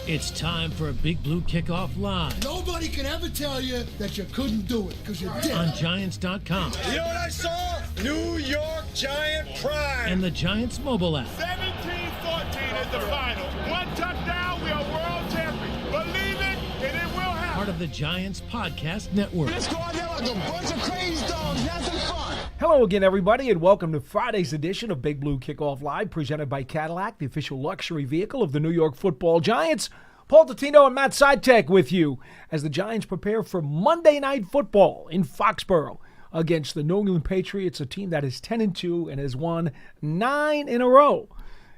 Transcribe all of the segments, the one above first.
It's time for a Big Blue Kickoff Live. Nobody can ever tell you that you couldn't do it, because you did. On Giants.com. You know what I saw? New York Giant pride. And the Giants mobile app. 17-14 is the final. One touchdown, we are world champions. Believe it, and it will happen. Part of the Giants Podcast Network. Let's go out there like a bunch of crazy dogs. Have some fun. Hello again, everybody, and welcome to Friday's edition of Big Blue Kickoff Live, presented by Cadillac, the official luxury vehicle of the New York Football Giants. Paul Dottino and Matt Citak with you as the Giants prepare for Monday Night Football in Foxborough against the New England Patriots, a team that is 10-2 and has won 9 in a row.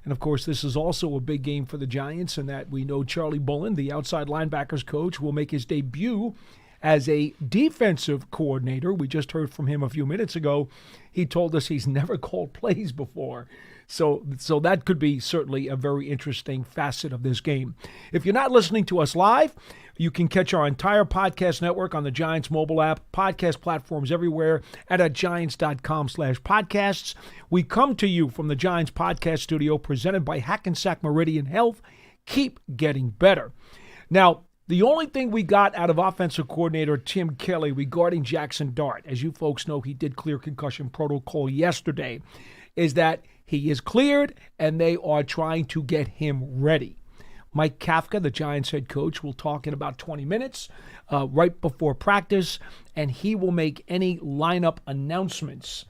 And, of course, this is also a big game for the Giants in that we know Charlie Bullen, the outside linebackers coach, will make his debut as a defensive coordinator. We just heard from him a few minutes ago. He told us he's never called plays before. So that could be certainly a very interesting facet of this game. If you're not listening to us live, you can catch our entire podcast network on the Giants mobile app, podcast platforms everywhere, and at giants.com/podcasts. We come to you from the Giants podcast studio presented by Hackensack Meridian Health. Keep getting better. Now, the only thing we got out of offensive coordinator Tim Kelly regarding Jackson Dart, as you folks know, he did clear concussion protocol yesterday, is that he is cleared and they are trying to get him ready. Mike Kafka, the Giants head coach, will talk in about 20 minutes right before practice, and he will make any lineup announcements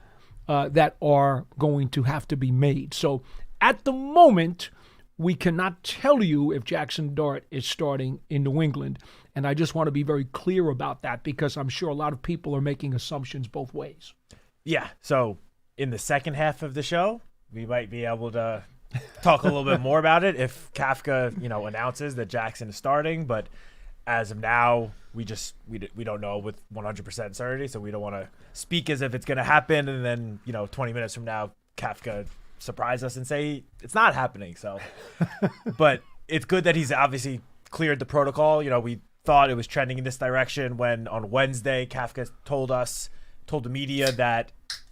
that are going to have to be made. So at the moment, we cannot tell you if Jackson Dart is starting in New England, and I just want to be very clear about that because I'm sure a lot of people are making assumptions both ways. Yeah, so in the second half of the show, we might be able to talk a little bit more about it if Kafka, announces that Jackson is starting. But as of now, we don't know with 100% certainty, so we don't want to speak as if it's going to happen, and then 20 minutes from now, Kafka surprise us and say it's not happening. So, but it's good that he's obviously cleared the protocol. We thought it was trending in this direction when on Wednesday Kafka told the media that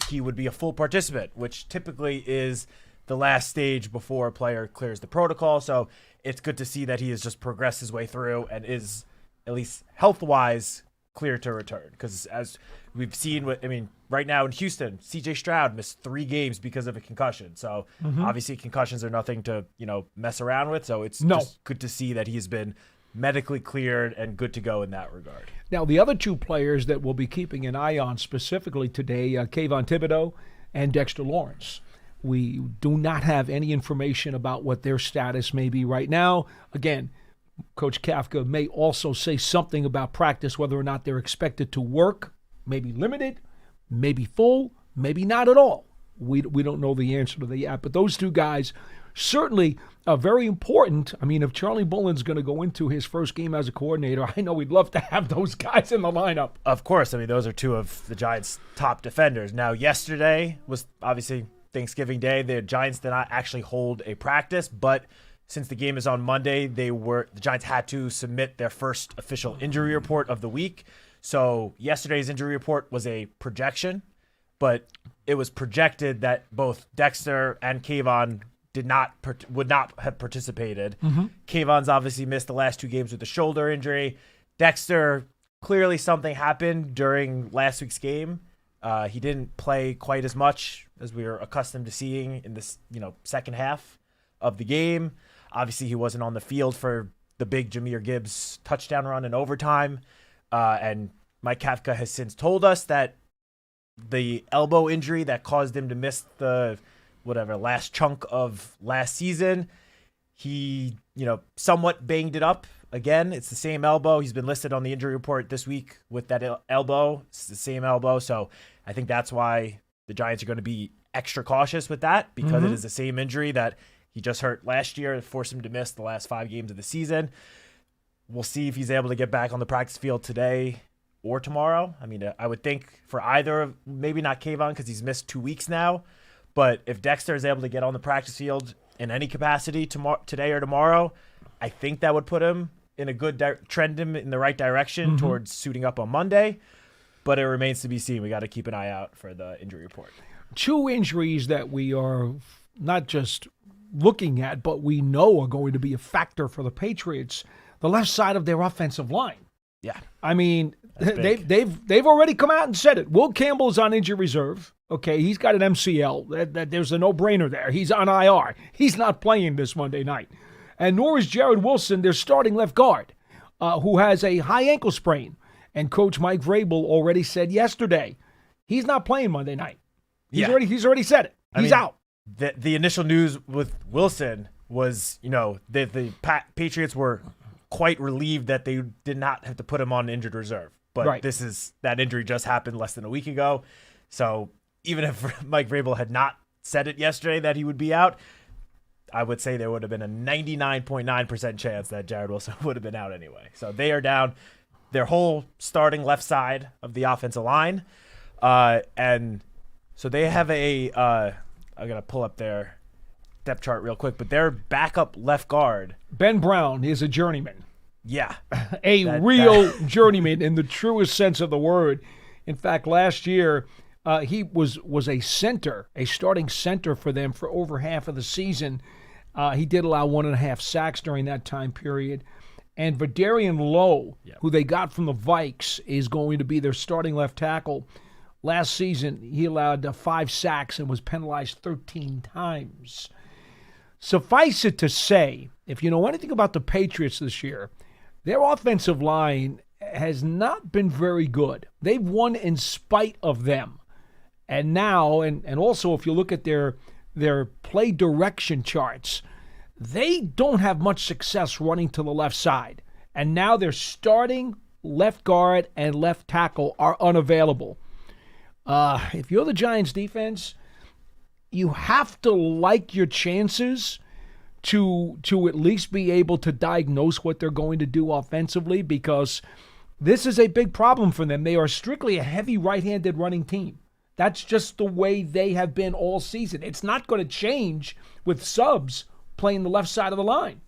he would be a full participant, which typically is the last stage before a player clears the protocol. So it's good to see that he has just progressed his way through and is at least health-wise clear to return. Because as we've seen, right now in Houston, C.J. Stroud missed 3 games because of a concussion. So obviously concussions are nothing to mess around with. So it's just good to see that he's been medically cleared and good to go in that regard. Now, the other 2 players that we'll be keeping an eye on specifically today, Kayvon Thibodeau and Dexter Lawrence. We do not have any information about what their status may be right now. Again, Coach Kafka may also say something about practice, whether or not they're expected to work, maybe limited, maybe full, maybe not at all. We don't know the answer to that yet, but those 2 guys certainly are very important. If Charlie Bullen's going to go into his first game as a coordinator, I know we'd love to have those guys in the lineup. Of course. Those are 2 of the Giants' top defenders. Now, yesterday was obviously Thanksgiving Day. The Giants did not actually hold a practice, but since the game is on Monday, the Giants had to submit their first official injury report of the week. So yesterday's injury report was a projection, but it was projected that both Dexter and Kayvon would not have participated. Kayvon's obviously missed the last 2 games with a shoulder injury. Dexter, clearly something happened during last week's game. He didn't play quite as much as we were accustomed to seeing in this, second half of the game. Obviously, he wasn't on the field for the big Jahmyr Gibbs touchdown run in overtime. And Mike Kafka has since told us that the elbow injury that caused him to miss the last chunk of last season, he, somewhat banged it up. Again, it's the same elbow. He's been listed on the injury report this week with that elbow. It's the same elbow. So I think that's why the Giants are going to be extra cautious with that, because it is the same injury that he just hurt last year. It forced him to miss the last 5 games of the season. We'll see if he's able to get back on the practice field today or tomorrow. I would think for either, maybe not Kayvon because he's missed 2 weeks now, but if Dexter is able to get on the practice field in any capacity today or tomorrow, I think that would put him in a good trend him in the right direction towards suiting up on Monday. But it remains to be seen. We got to keep an eye out for the injury report. 2 injuries that we are not just looking at, but we know are going to be a factor for the Patriots, the left side of their offensive line. Yeah. I mean, they've already come out and said it. Will Campbell is on injury reserve. Okay, he's got an MCL. There's a no-brainer there. He's on IR. He's not playing this Monday night. And nor is Jared Wilson, their starting left guard, who has a high ankle sprain. And Coach Mike Vrabel already said yesterday he's not playing Monday night. He's already said it. He's out. The initial news with Wilson was, the Patriots were quite relieved that they did not have to put him on injured reserve. But that injury just happened less than a week ago. So even if Mike Vrabel had not said it yesterday that he would be out, I would say there would have been a 99.9% chance that Jared Wilson would have been out anyway. So they are down their whole starting left side of the offensive line. And so they have I'm going to pull up their depth chart real quick, but their backup left guard, Ben Brown, is a journeyman. Yeah. Real journeyman in the truest sense of the word. In fact, last year, he was a center, a starting center for them for over half of the season. He did allow 1.5 sacks during that time period. And Vidarian Lowe, who they got from the Vikes, is going to be their starting left tackle. Last season, he allowed 5 sacks and was penalized 13 times. Suffice it to say, if you know anything about the Patriots this year, their offensive line has not been very good. They've won in spite of them. And now, and also if you look at their play direction charts, they don't have much success running to the left side. And now their starting left guard and left tackle are unavailable. If you're the Giants defense, you have to like your chances to at least be able to diagnose what they're going to do offensively, because this is a big problem for them. They are strictly a heavy right-handed running team. That's just the way they have been all season. It's not going to change with Subs playing the left side of the line.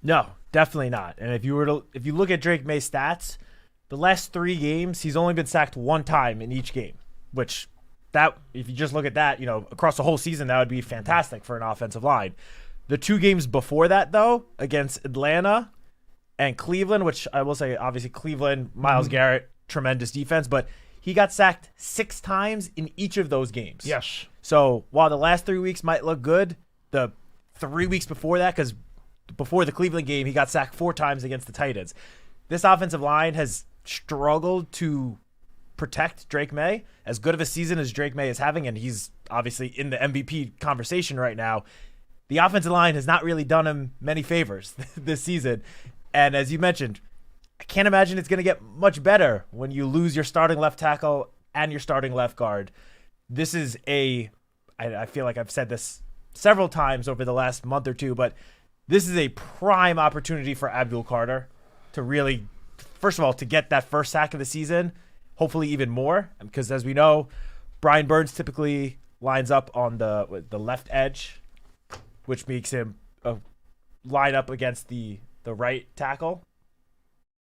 No, definitely not. And if you look at Drake May's stats, the last 3 games, he's only been sacked 1 time in each game, which if you just look at that, across the whole season, that would be fantastic for an offensive line. The 2 games before that, though, against Atlanta and Cleveland, which I will say, obviously Cleveland, Myles Garrett, tremendous defense, but he got sacked 6 times in each of those games. Yes. So while the last 3 weeks might look good, the 3 weeks before that, because before the Cleveland game, he got sacked 4 times against the Titans. This offensive line has struggled to protect Drake May. As good of a season as Drake May is having, and he's obviously in the MVP conversation right now, the offensive line has not really done him many favors this season. And as you mentioned, I can't imagine it's going to get much better when you lose your starting left tackle and your starting left guard. This is I feel like I've said this several times over the last month or two, but this is a prime opportunity for Abdul Carter to really, first of all, to get that first sack of the season, hopefully even more, because as we know, Brian Burns typically lines up on the left edge, which makes him line up against the right tackle.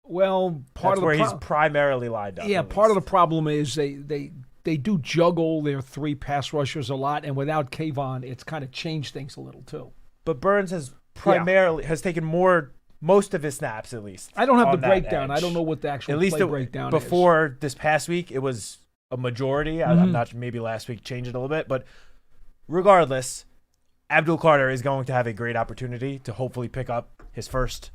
Well, That's where he's primarily lined up. Yeah, part of the problem is they do juggle their 3 pass rushers a lot, and without Kayvon, it's kind of changed things a little too. But Burns has has taken most of his snaps, at least. I don't have the breakdown. I don't know what the actual play breakdown is. Before this past week, it was a majority. I'm not sure, maybe last week changed it a little bit. But regardless, Abdul Carter is going to have a great opportunity to hopefully pick up his first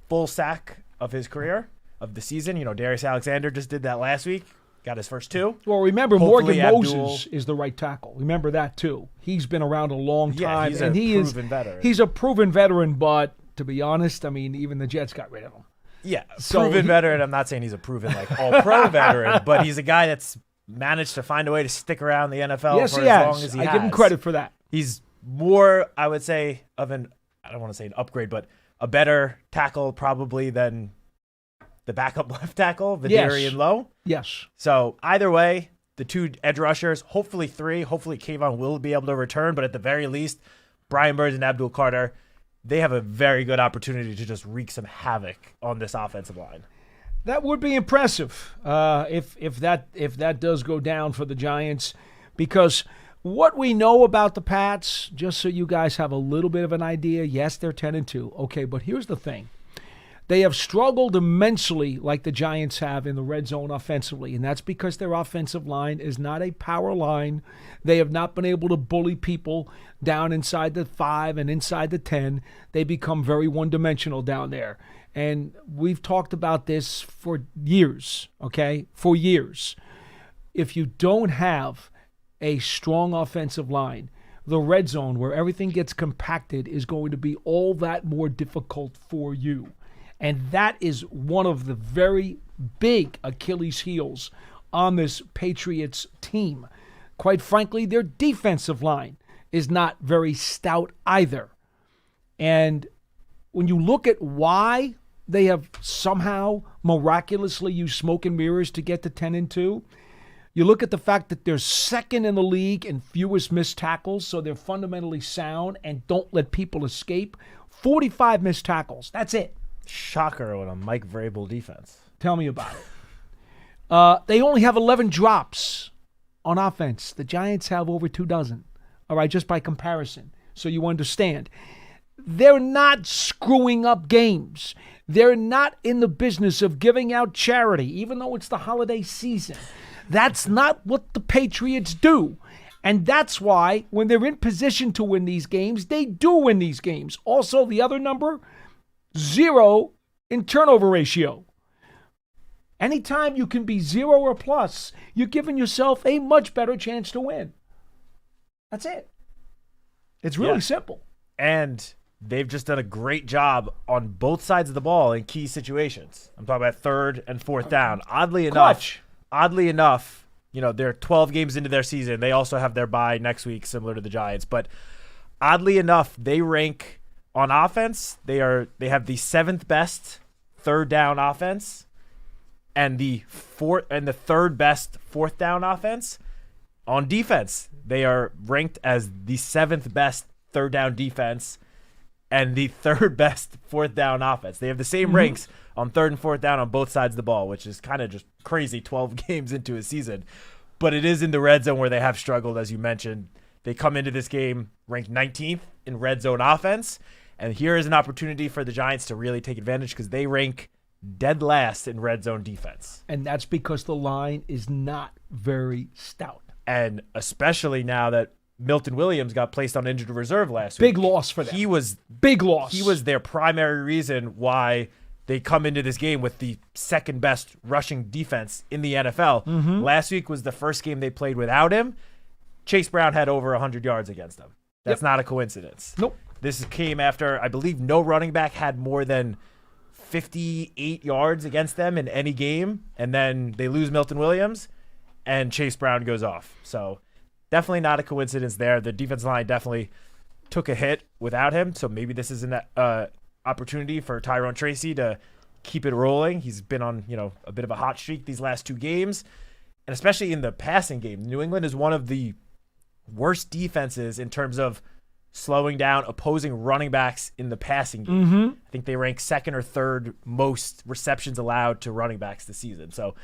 full sack of his career, of the season. Darius Alexander just did that last week. Got his first 2. Well, remember, hopefully Morgan Moses is the right tackle. Remember that, too. He's been around a long time. He's a proven veteran. He's a proven veteran, but to be honest, I mean, even the Jets got rid of him. Yeah, proven veteran. I'm not saying he's a proven, all-pro veteran, but he's a guy that's managed to find a way to stick around the NFL for as long as he has. I give him credit for that. He's more, I would say, of I don't want to say an upgrade, but a better tackle probably than the backup left tackle, Vidarian Lowe. Yes. So either way, the 2 edge rushers, hopefully 3, hopefully Kayvon will be able to return, but at the very least, Brian Burns and Abdul Carter, they have a very good opportunity to just wreak some havoc on this offensive line. That would be impressive if that does go down for the Giants, because What we know about the Pats, just so you guys have a little bit of an idea, yes, they're 10-2. Okay, but here's the thing. They have struggled immensely like the Giants have in the red zone offensively, and that's because their offensive line is not a power line. They have not been able to bully people down inside the 5 and inside the 10. They become very one-dimensional down there. And we've talked about this for years, okay? For years. If you don't have a strong offensive line, the red zone where everything gets compacted is going to be all that more difficult for you. And that is one of the very big Achilles heels on this Patriots team. Quite frankly, their defensive line is not very stout either. And when you look at why they have somehow miraculously used smoke and mirrors to get to 10-2, you look at the fact that they're second in the league in fewest missed tackles, so they're fundamentally sound and don't let people escape. 45 missed tackles. That's it. Shocker on a Mike Vrabel defense. Tell me about it. They only have 11 drops on offense. The Giants have over 24. All right, just by comparison, so you understand. They're not screwing up games. They're not in the business of giving out charity, even though it's the holiday season. That's not what the Patriots do. And that's why when they're in position to win these games, they do win these games. Also, the other number, 0 in turnover ratio. Anytime you can be 0 or plus, you're giving yourself a much better chance to win. That's it. It's really simple. And they've just done a great job on both sides of the ball in key situations. I'm talking about 3rd and 4th down. Oddly enough, you know, they're 12 games into their season. They also have their bye next week, similar to the Giants. But oddly enough, they rank on offense. They have the 7th best 3rd down offense and the 3rd best 4th down offense. On defense, they are ranked as the 7th best 3rd down defense and the 3rd best 4th down offense. They have the same ranks on 3rd and 4th down on both sides of the ball, which is kind of just crazy 12 games into a season. But it is in the red zone where they have struggled, as you mentioned. They come into this game ranked 19th in red zone offense. And here is an opportunity for the Giants to really take advantage because they rank dead last in red zone defense. And that's because the line is not very stout. And especially now that Milton Williams got placed on injured reserve last week. Big loss for them. Big loss. He was their primary reason why they come into this game with the 2nd best rushing defense in the NFL. Last week was the first game they played without him. Chase Brown had over 100 yards against them. That's not a coincidence. Nope. This came after, I believe, no running back had more than 58 yards against them in any game. And then they lose Milton Williams, and Chase Brown goes off. So definitely not a coincidence there. The defensive line definitely took a hit without him. So maybe this is an opportunity for Tyrone Tracy to keep it rolling. He's been on, a bit of a hot streak these last 2 games. And especially in the passing game, New England is one of the worst defenses in terms of slowing down opposing running backs in the passing game. I think they rank 2nd or 3rd most receptions allowed to running backs this season. So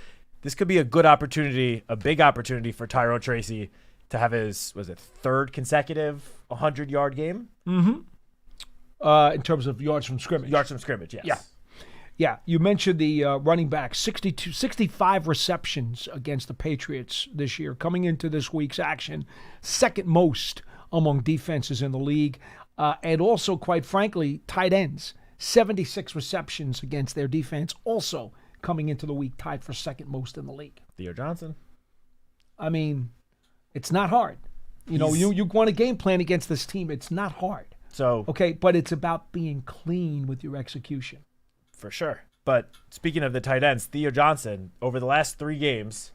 this could be a good opportunity, a big opportunity for Tyrone Tracy to have his, 3rd consecutive 100-yard game? In terms of yards from scrimmage. Yards from scrimmage, yes. Yeah, you mentioned the running back, 65 receptions against the Patriots this year. Coming into this week's action, 2nd most among defenses in the league. And also, quite frankly, tight ends, 76 receptions against their defense. Also coming into the week, tied for 2nd most in the league. Theo Johnson. I mean, it's not hard. You want a game plan against this team. It's not hard. So okay, but it's about being clean with your execution. For sure. But speaking of the tight ends, Theo Johnson, over the last 3 games,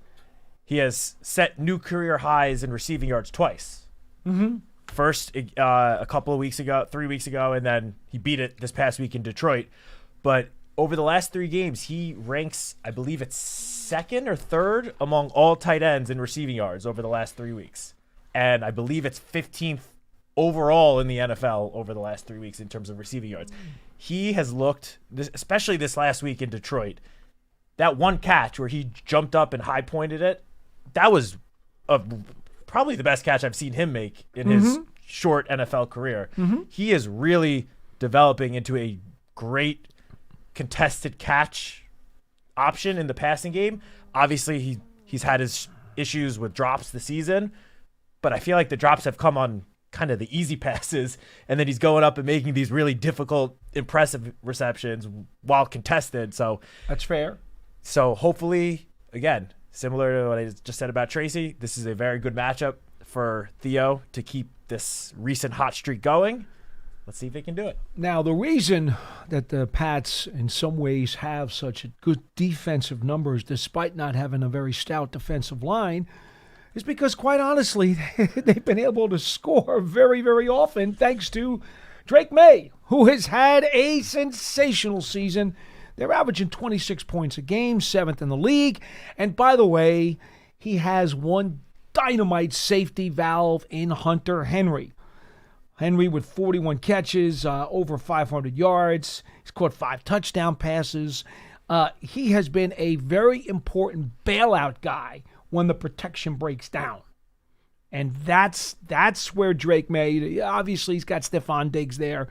he has set new career highs in receiving yards twice. First, a couple of weeks ago, 3 weeks ago, and then he beat it this past week in Detroit. But over the last 3 games, he ranks, I believe it's 2nd or 3rd among all tight ends in receiving yards over the last 3 weeks. And I believe it's 15th overall in the NFL over the last 3 weeks in terms of receiving yards. He has looked, especially this last week in Detroit, that one catch where he jumped up and high-pointed it, that was a probably the best catch I've seen him make in his short NFL career. He is really developing into a great contested catch option in the passing game. Obviously, he's had his issues with drops this season, but I feel like the drops have come on kind of the easy passes, and then he's going up and making these really difficult, impressive receptions while contested. So that's fair. So hopefully, again, similar to what I just said about Tracy, this is a very good matchup for Theo to keep this recent hot streak going. Let's see if they can do it. Now, the reason that the Pats in some ways have such good defensive numbers despite not having a very stout defensive line is because, quite honestly, they've been able to score very, very often thanks to Drake May, who has had a sensational season. They're averaging 26 points a game, 7th in the league. And by the way, he has one dynamite safety valve in Hunter Henry. Henry with 41 catches, over 500 yards. He's caught 5 touchdown passes. He has been a very important bailout guy when the protection breaks down. And that's where Drake May, obviously he's got Stephon Diggs there.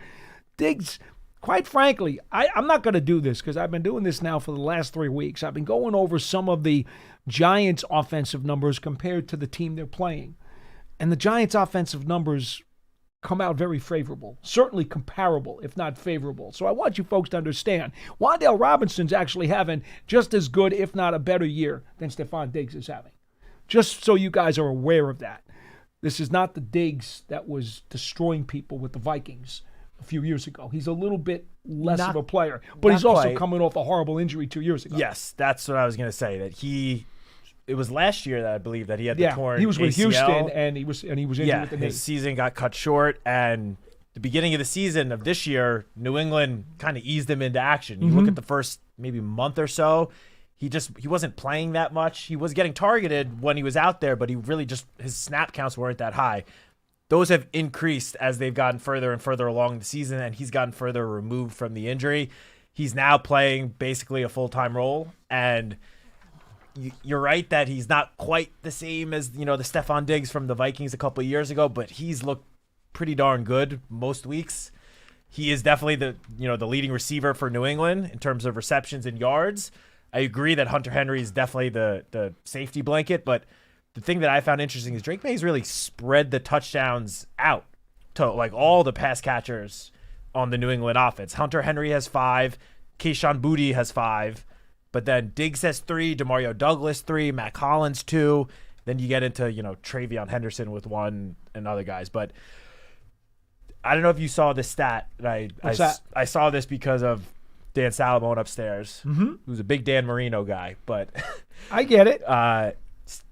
Diggs, quite frankly, I'm not going to do this because I've been doing this now for the last 3 weeks. I've been going over some of the Giants' offensive numbers compared to the team they're playing. And the Giants' offensive numbers come out very favorable, certainly comparable, if not favorable. So I want you folks to understand, Wan'Dale Robinson's actually having just as good, if not a better year than Stephon Diggs is having. Just so you guys are aware of that. This is not the Diggs that was destroying people with the Vikings a few years ago. He's a little bit less of a player, but he's also coming off a horrible injury 2 years ago. Yes, that's what I was going to say, that it was last year that I believe that he had the torn he was with ACL. Houston, and he was injured with the knee. His season got cut short, and the beginning of the season of this year, New England kind of eased him into action. You look at the first maybe month or so, he wasn't playing that much. He was getting targeted when he was out there, but he really his snap counts weren't that high. Those have increased as they've gotten further and further along the season, and he's gotten further removed from the injury. He's now playing basically a full-time role, and you're right that he's not quite the same as, the Stephon Diggs from the Vikings a couple of years ago, but he's looked pretty darn good most weeks. He is definitely the leading receiver for New England in terms of receptions and yards. I agree that Hunter Henry is definitely the safety blanket, but the thing that I found interesting is Drake May's really spread the touchdowns out to like all the pass catchers on the New England offense. Hunter Henry has 5, Kayshon Boutte has 5. But then Diggs has 3, Demario Douglas 3, Matt Collins 2. Then you get into, Travion Henderson with 1 and other guys. But I don't know if you saw this stat. I saw this because of Dan Salamone upstairs, who's a big Dan Marino guy. But I get it.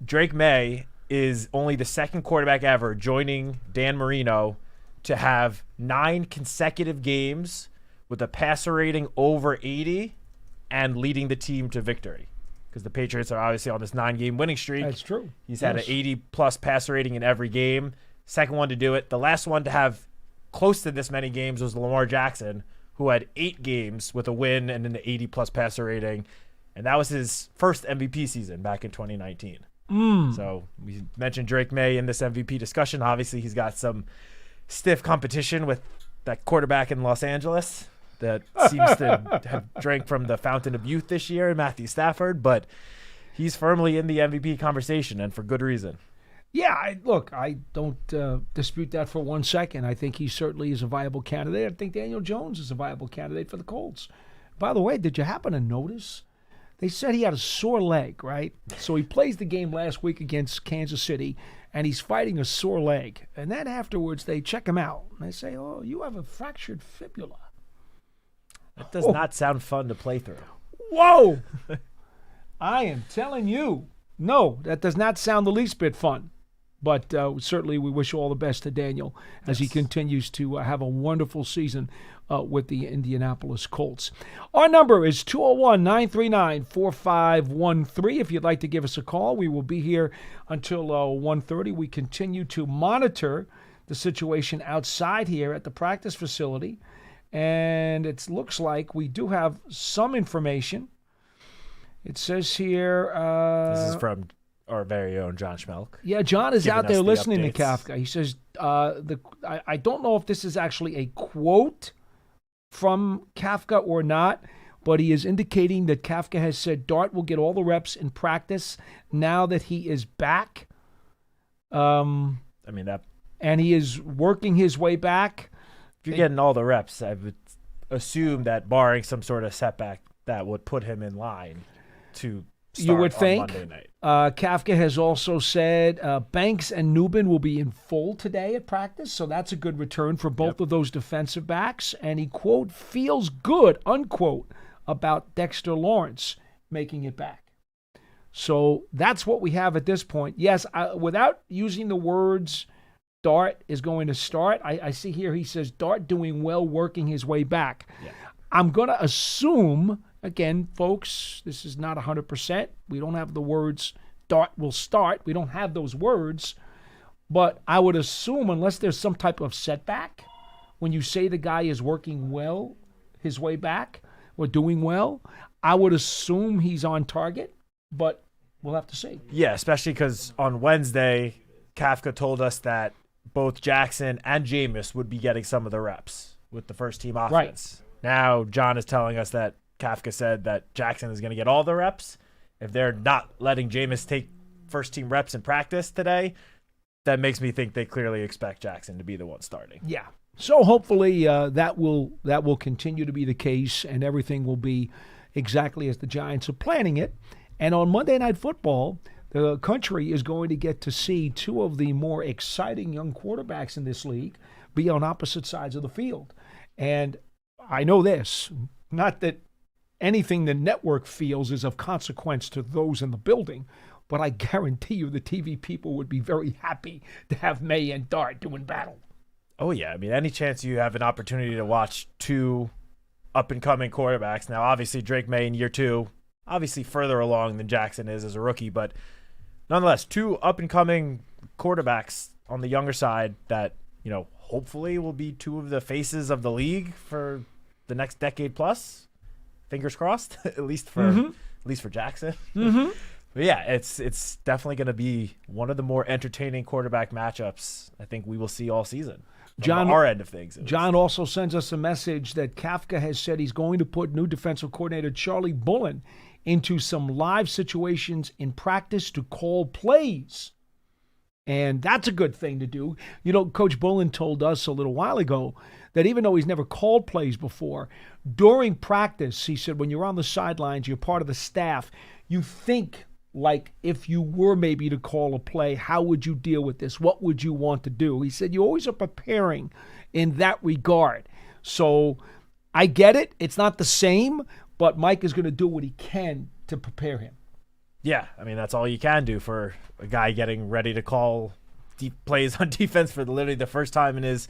Drake May is only the second quarterback ever joining Dan Marino to have 9 consecutive games with a passer rating over 80 and leading the team to victory, because the Patriots are obviously on this 9-game winning streak. That's true. He's had an 80-plus passer rating in every game. Second one to do it. The last one to have close to this many games was Lamar Jackson, who had 8 games with a win and an 80-plus passer rating, and that was his first MVP season back in 2019. So we mentioned Drake May in this MVP discussion. Obviously, he's got some stiff competition with that quarterback in Los Angeles that seems to have drank from the fountain of youth this year, Matthew Stafford, but he's firmly in the MVP conversation, and for good reason. Yeah, I don't dispute that for 1 second. I think he certainly is a viable candidate. I think Daniel Jones is a viable candidate for the Colts. By the way, did you happen to notice? They said he had a sore leg, right? So he plays the game last week against Kansas City, and he's fighting a sore leg. And then afterwards, they check him out. And they say, oh, you have a fractured fibula. That does not sound fun to play through. Whoa! I am telling you, no, that does not sound the least bit fun. But certainly we wish all the best to Daniel as he continues to have a wonderful season with the Indianapolis Colts. Our number is 201-939-4513. If you'd like to give us a call, we will be here until 1:30. We continue to monitor the situation outside here at the practice facility. And it looks like we do have some information. It says here... this is from our very own John Schmelk. Yeah, John is Giving out us there the listening to updates. Kafka. He says, I don't know if this is actually a quote from Kafka or not, but he is indicating that Kafka has said Dart will get all the reps in practice now that he is back. I mean, that And he is working his way back. if you're getting all the reps, I would assume that barring some sort of setback, that would put him in line to start You would on think. Monday night. Kafka has also said Banks and Newbin will be in full today at practice, so that's a good return for both of those defensive backs. And he, quote, feels good, unquote, about Dexter Lawrence making it back. So that's what we have at this point. Yes, without using the words Dart is going to start, I see here he says Dart doing well, working his way back. Yeah. I'm going to assume, again, folks, this is not 100%. We don't have the words Dart will start. We don't have those words. But I would assume, unless there's some type of setback, when you say the guy is working well his way back or doing well, I would assume he's on target. But we'll have to see. Yeah, especially because on Wednesday, Kafka told us that both Jackson and Jameis would be getting some of the reps with the first team offense. Now, John is telling us that Kafka said that Jackson is going to get all the reps. If they're not letting Jameis take first team reps in practice today, that makes me think they clearly expect Jackson to be the one starting. Yeah. So hopefully that will continue to be the case, and everything will be exactly as the Giants are planning it. And on Monday Night Football, the country is going to get to see two of the more exciting young quarterbacks in this league be on opposite sides of the field. And I know this, not that anything the network feels is of consequence to those in the building, but I guarantee you the TV people would be very happy to have May and Dart doing battle. Oh, yeah. I mean, any chance you have an opportunity to watch two up-and-coming quarterbacks. Now, obviously, Drake May in year two, obviously further along than Jackson is as a rookie, but nonetheless, two up-and-coming quarterbacks on the younger side that, you know, hopefully will be two of the faces of the league for the next decade plus. Fingers crossed, at least for Jackson. Mm-hmm. But yeah, it's definitely going to be one of the more entertaining quarterback matchups I think we will see all season. John, on our end of things. John also sends us a message that Kafka has said he's going to put new defensive coordinator Charlie Bullen into some live situations in practice to call plays. And that's a good thing to do. You know, Coach Bullen told us a little while ago that even though he's never called plays before, during practice, he said, when you're on the sidelines, you're part of the staff, you think like if you were maybe to call a play, how would you deal with this? What would you want to do? He said you always are preparing in that regard. So I get it. It's not the same, but Mike is going to do what he can to prepare him. Yeah, I mean, that's all you can do for a guy getting ready to call deep plays on defense for literally the first time in his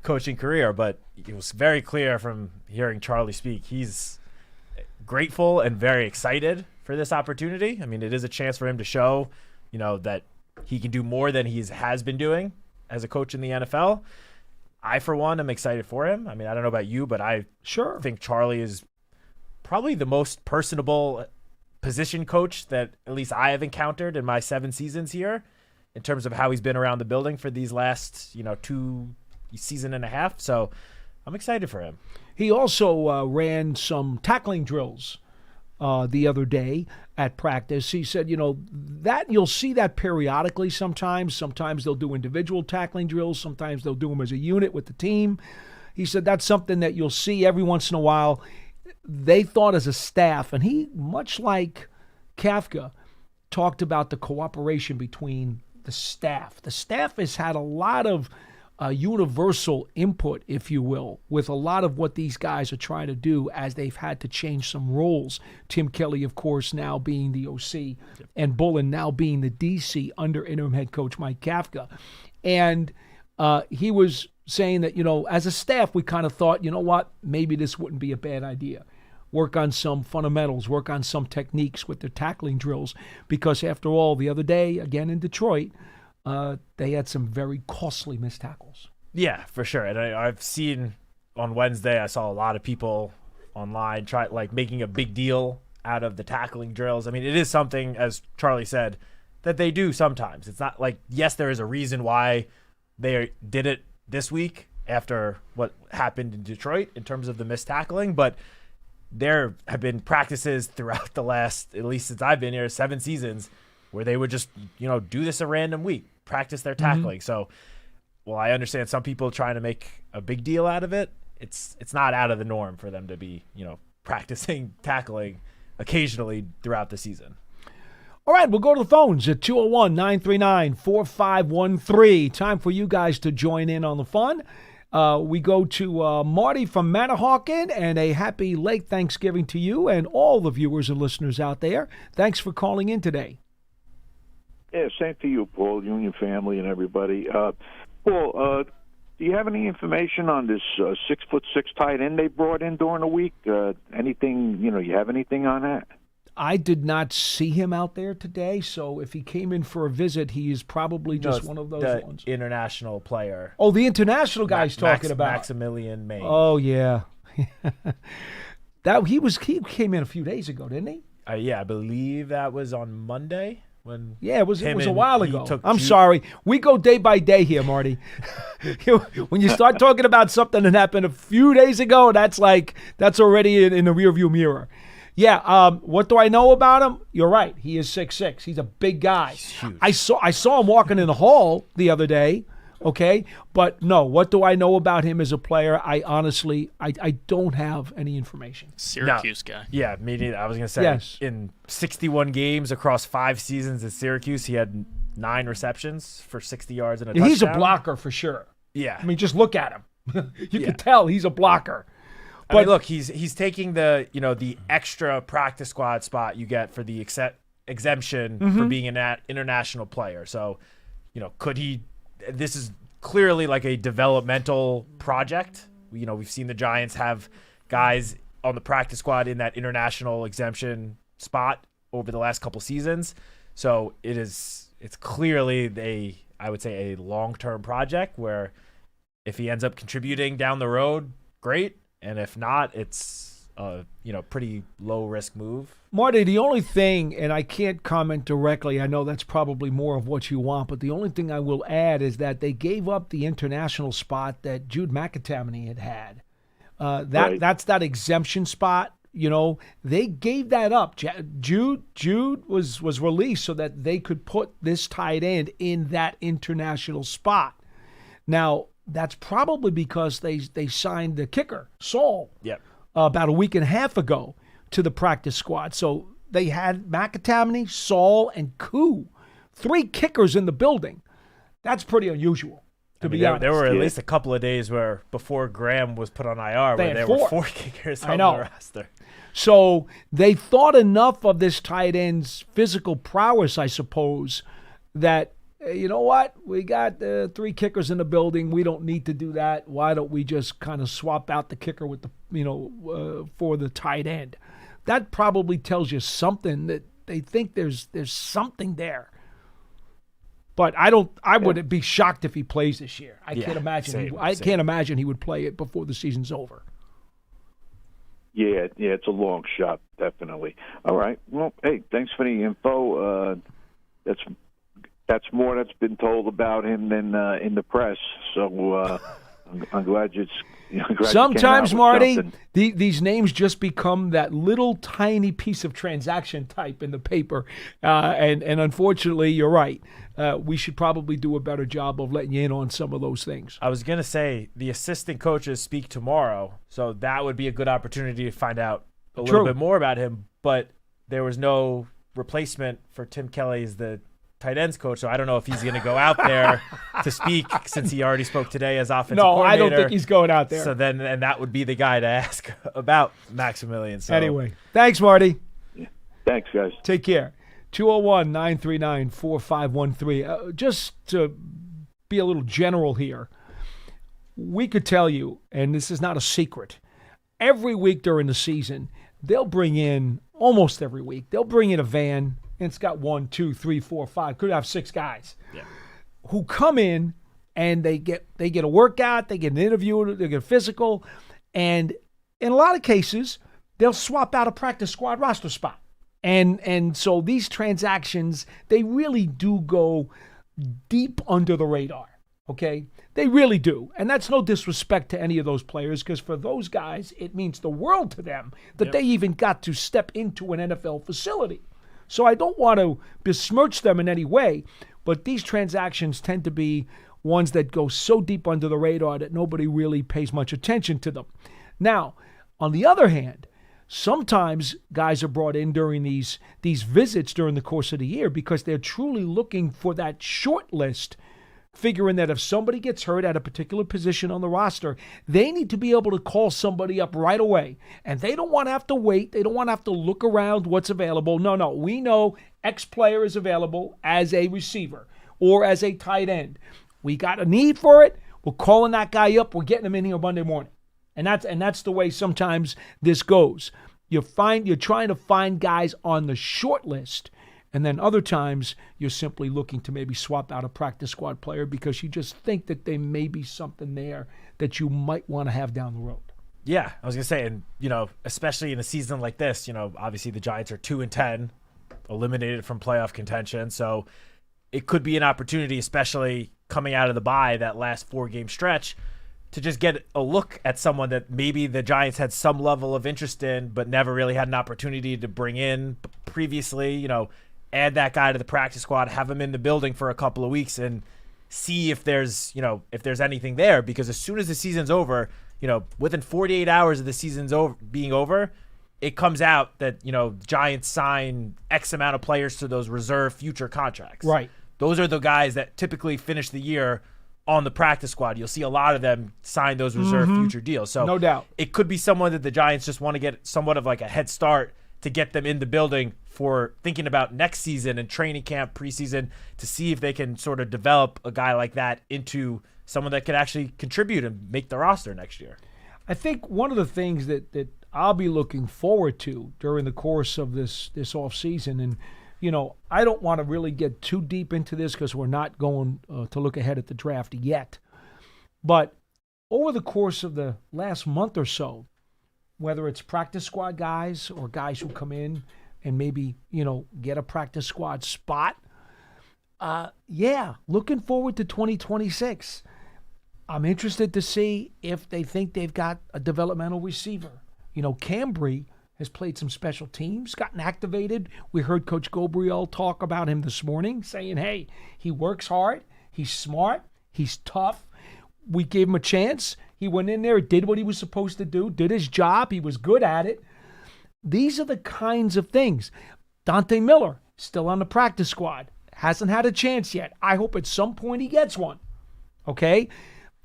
coaching career. But it was very clear from hearing Charlie speak, he's grateful and very excited for this opportunity. I mean, it is a chance for him to show, you know, that he can do more than he has been doing as a coach in the NFL. I, for one, am excited for him. I mean, I don't know about you, but I think Charlie is probably the most personable position coach that at least I have encountered in my 7 seasons here in terms of how he's been around the building for these last, 2 season and a half. So I'm excited for him. He also ran some tackling drills the other day at practice. He said, that you'll see that periodically sometimes. Sometimes they'll do individual tackling drills. Sometimes they'll do them as a unit with the team. He said that's something that you'll see every once in a while. They thought as a staff, and he, much like Kafka, talked about the cooperation between the staff. The staff has had a lot of universal input, if you will, with a lot of what these guys are trying to do as they've had to change some roles. Tim Kelly, of course, now being the OC, and Bullen now being the DC under interim head coach Mike Kafka. And he was saying that, as a staff, we kind of thought, maybe this wouldn't be a bad idea. Work on some fundamentals, work on some techniques with their tackling drills, because after all, the other day, again in Detroit, they had some very costly missed tackles. Yeah, for sure. And I've seen on Wednesday, I saw a lot of people online making a big deal out of the tackling drills. I mean, it is something, as Charlie said, that they do sometimes. It's not like, yes, there is a reason why they did it this week after what happened in Detroit in terms of the missed tackling, but there have been practices throughout the last, at least since I've been here, 7 seasons, where they would just, do this a random week, practice their tackling. So, well, I understand some people trying to make a big deal out of it. It's not out of the norm for them to be, practicing tackling occasionally throughout the season. All right, we'll go to the phones at 201-939-4513. Time for you guys to join in on the fun. We go to Marty from Manahawkin, and a happy late Thanksgiving to you and all the viewers and listeners out there. Thanks for calling in today. Yeah, same to you, Paul, you and your family and everybody. Paul, do you have any information on this 6'6" tight end they brought in during the week? Anything, you have anything on that? I did not see him out there today, so if he came in for a visit, he is probably just one of those ones. International player. Oh, the international guy he's talking about. Maximilian May. Oh, yeah. He came in a few days ago, didn't he? Yeah, I believe that was on Monday. It was a while ago. I'm sorry. We go day by day here, Marty. When you start talking about something that happened a few days ago, that's already in the rearview mirror. Yeah, what do I know about him? You're right. He is 6'6". He's a big guy. He's huge. I saw him walking in the hall the other day, okay? But no, what do I know about him as a player? I honestly don't have any information. Syracuse guy. Yeah, me neither. I was going to say, yes. In 61 games across 5 seasons at Syracuse, he had 9 receptions for 60 yards and a touchdown. He's a blocker for sure. Yeah. I mean, just look at him. You can tell he's a blocker. But I mean, look, he's taking the extra practice squad spot you get for the exemption for being an international player. So, could he? This is clearly like a developmental project. We've seen the Giants have guys on the practice squad in that international exemption spot over the last couple seasons. So it's clearly I would say a long-term project where if he ends up contributing down the road, great. And if not, it's a pretty low-risk move. Marty, the only thing, and I can't comment directly, I know that's probably more of what you want, but the only thing I will add is that they gave up the international spot that Jude McAtamney had. Right. That's that exemption spot. They gave that up. Jude was released so that they could put this tight end in that international spot. Now, that's probably because they signed the kicker, Saul, about a week and a half ago to the practice squad. So they had McAtamney, Saul, and Koo, 3 kickers in the building. That's pretty unusual, to be honest. There were at least a couple of days where before Graham was put on IR where there were 4 kickers on the roster. So they thought enough of this tight end's physical prowess, I suppose, that you know what? We got 3 kickers in the building. We don't need to do that. Why don't we just kind of swap out the kicker with for the tight end? That probably tells you something that they think there's something there. But I wouldn't be shocked if he plays this year. I can't imagine. Can't imagine he would play it before the season's over. Yeah, it's a long shot, definitely. All right. Well, hey, thanks for the info. That's more that's been told about him than in the press. So I'm glad you. Sometimes, Marty, these names just become that little tiny piece of transaction type in the paper, and unfortunately, you're right. We should probably do a better job of letting you in on some of those things. I was gonna say the assistant coaches speak tomorrow, so that would be a good opportunity to find out a little bit more about him. But there was no replacement for Tim Kelly as the tight ends coach, so I don't know if he's going to go out there to speak since he already spoke today as offensive coordinator. I don't think he's going out there. So then, and that would be the guy to ask about Maximilian. So. Anyway, thanks, Marty. Yeah. Thanks, guys. Take care. 201-939-4513. Just to be a little general here, we could tell you, and this is not a secret, every week during the season, they'll bring in, almost every week, they'll bring in a van, and it's got 1, 2, 3, 4, 5, could have 6 guys who come in and they get a workout, they get an interview, they get a physical, and in a lot of cases, they'll swap out a practice squad roster spot. And so these transactions, they really do go deep under the radar, okay? They really do. And that's no disrespect to any of those players, because for those guys, it means the world to them that they even got to step into an NFL facility. So I don't want to besmirch them in any way, but these transactions tend to be ones that go so deep under the radar that nobody really pays much attention to them. Now, on the other hand, sometimes guys are brought in during these visits during the course of the year because they're truly looking for that short list, figuring that if somebody gets hurt at a particular position on the roster, they need to be able to call somebody up right away. And they don't want to have to wait. They don't want to have to look around what's available. No, we know X player is available as a receiver or as a tight end. We got a need for it. We're calling that guy up. We're getting him in here Monday morning. And that's the way sometimes this goes. You're trying to find guys on the short list, and then other times you're simply looking to maybe swap out a practice squad player because you just think that there may be something there that you might want to have down the road. Yeah, I was going to say, and, especially in a season like this, obviously the Giants are 2-10, eliminated from playoff contention. So it could be an opportunity, especially coming out of the bye, that last 4-game stretch, to just get a look at someone that maybe the Giants had some level of interest in, but never really had an opportunity to bring in previously, add that guy to the practice squad, have him in the building for a couple of weeks and see if there's anything there. Because as soon as the season's over, within 48 hours of the season's being over, it comes out that, Giants sign X amount of players to those reserve future contracts. Right. Those are the guys that typically finish the year on the practice squad. You'll see a lot of them sign those reserve future deals. So no doubt, it could be someone that the Giants just want to get somewhat of like a head start to get them in the building for thinking about next season and training camp, preseason, to see if they can sort of develop a guy like that into someone that could actually contribute and make the roster next year. I think one of the things that I'll be looking forward to during the course of this offseason, and I don't want to really get too deep into this because we're not going to look ahead at the draft yet. But over the course of the last month or so, whether it's practice squad guys or guys who come in and maybe, get a practice squad spot, looking forward to 2026. I'm interested to see if they think they've got a developmental receiver. Cambry has played some special teams, gotten activated. We heard Coach Gobriel talk about him this morning, saying, hey, he works hard, he's smart, he's tough. We gave him a chance. He went in there, did what he was supposed to do, did his job, he was good at it. These are the kinds of things. Dante Miller, still on the practice squad, hasn't had a chance yet. I hope at some point he gets one, okay?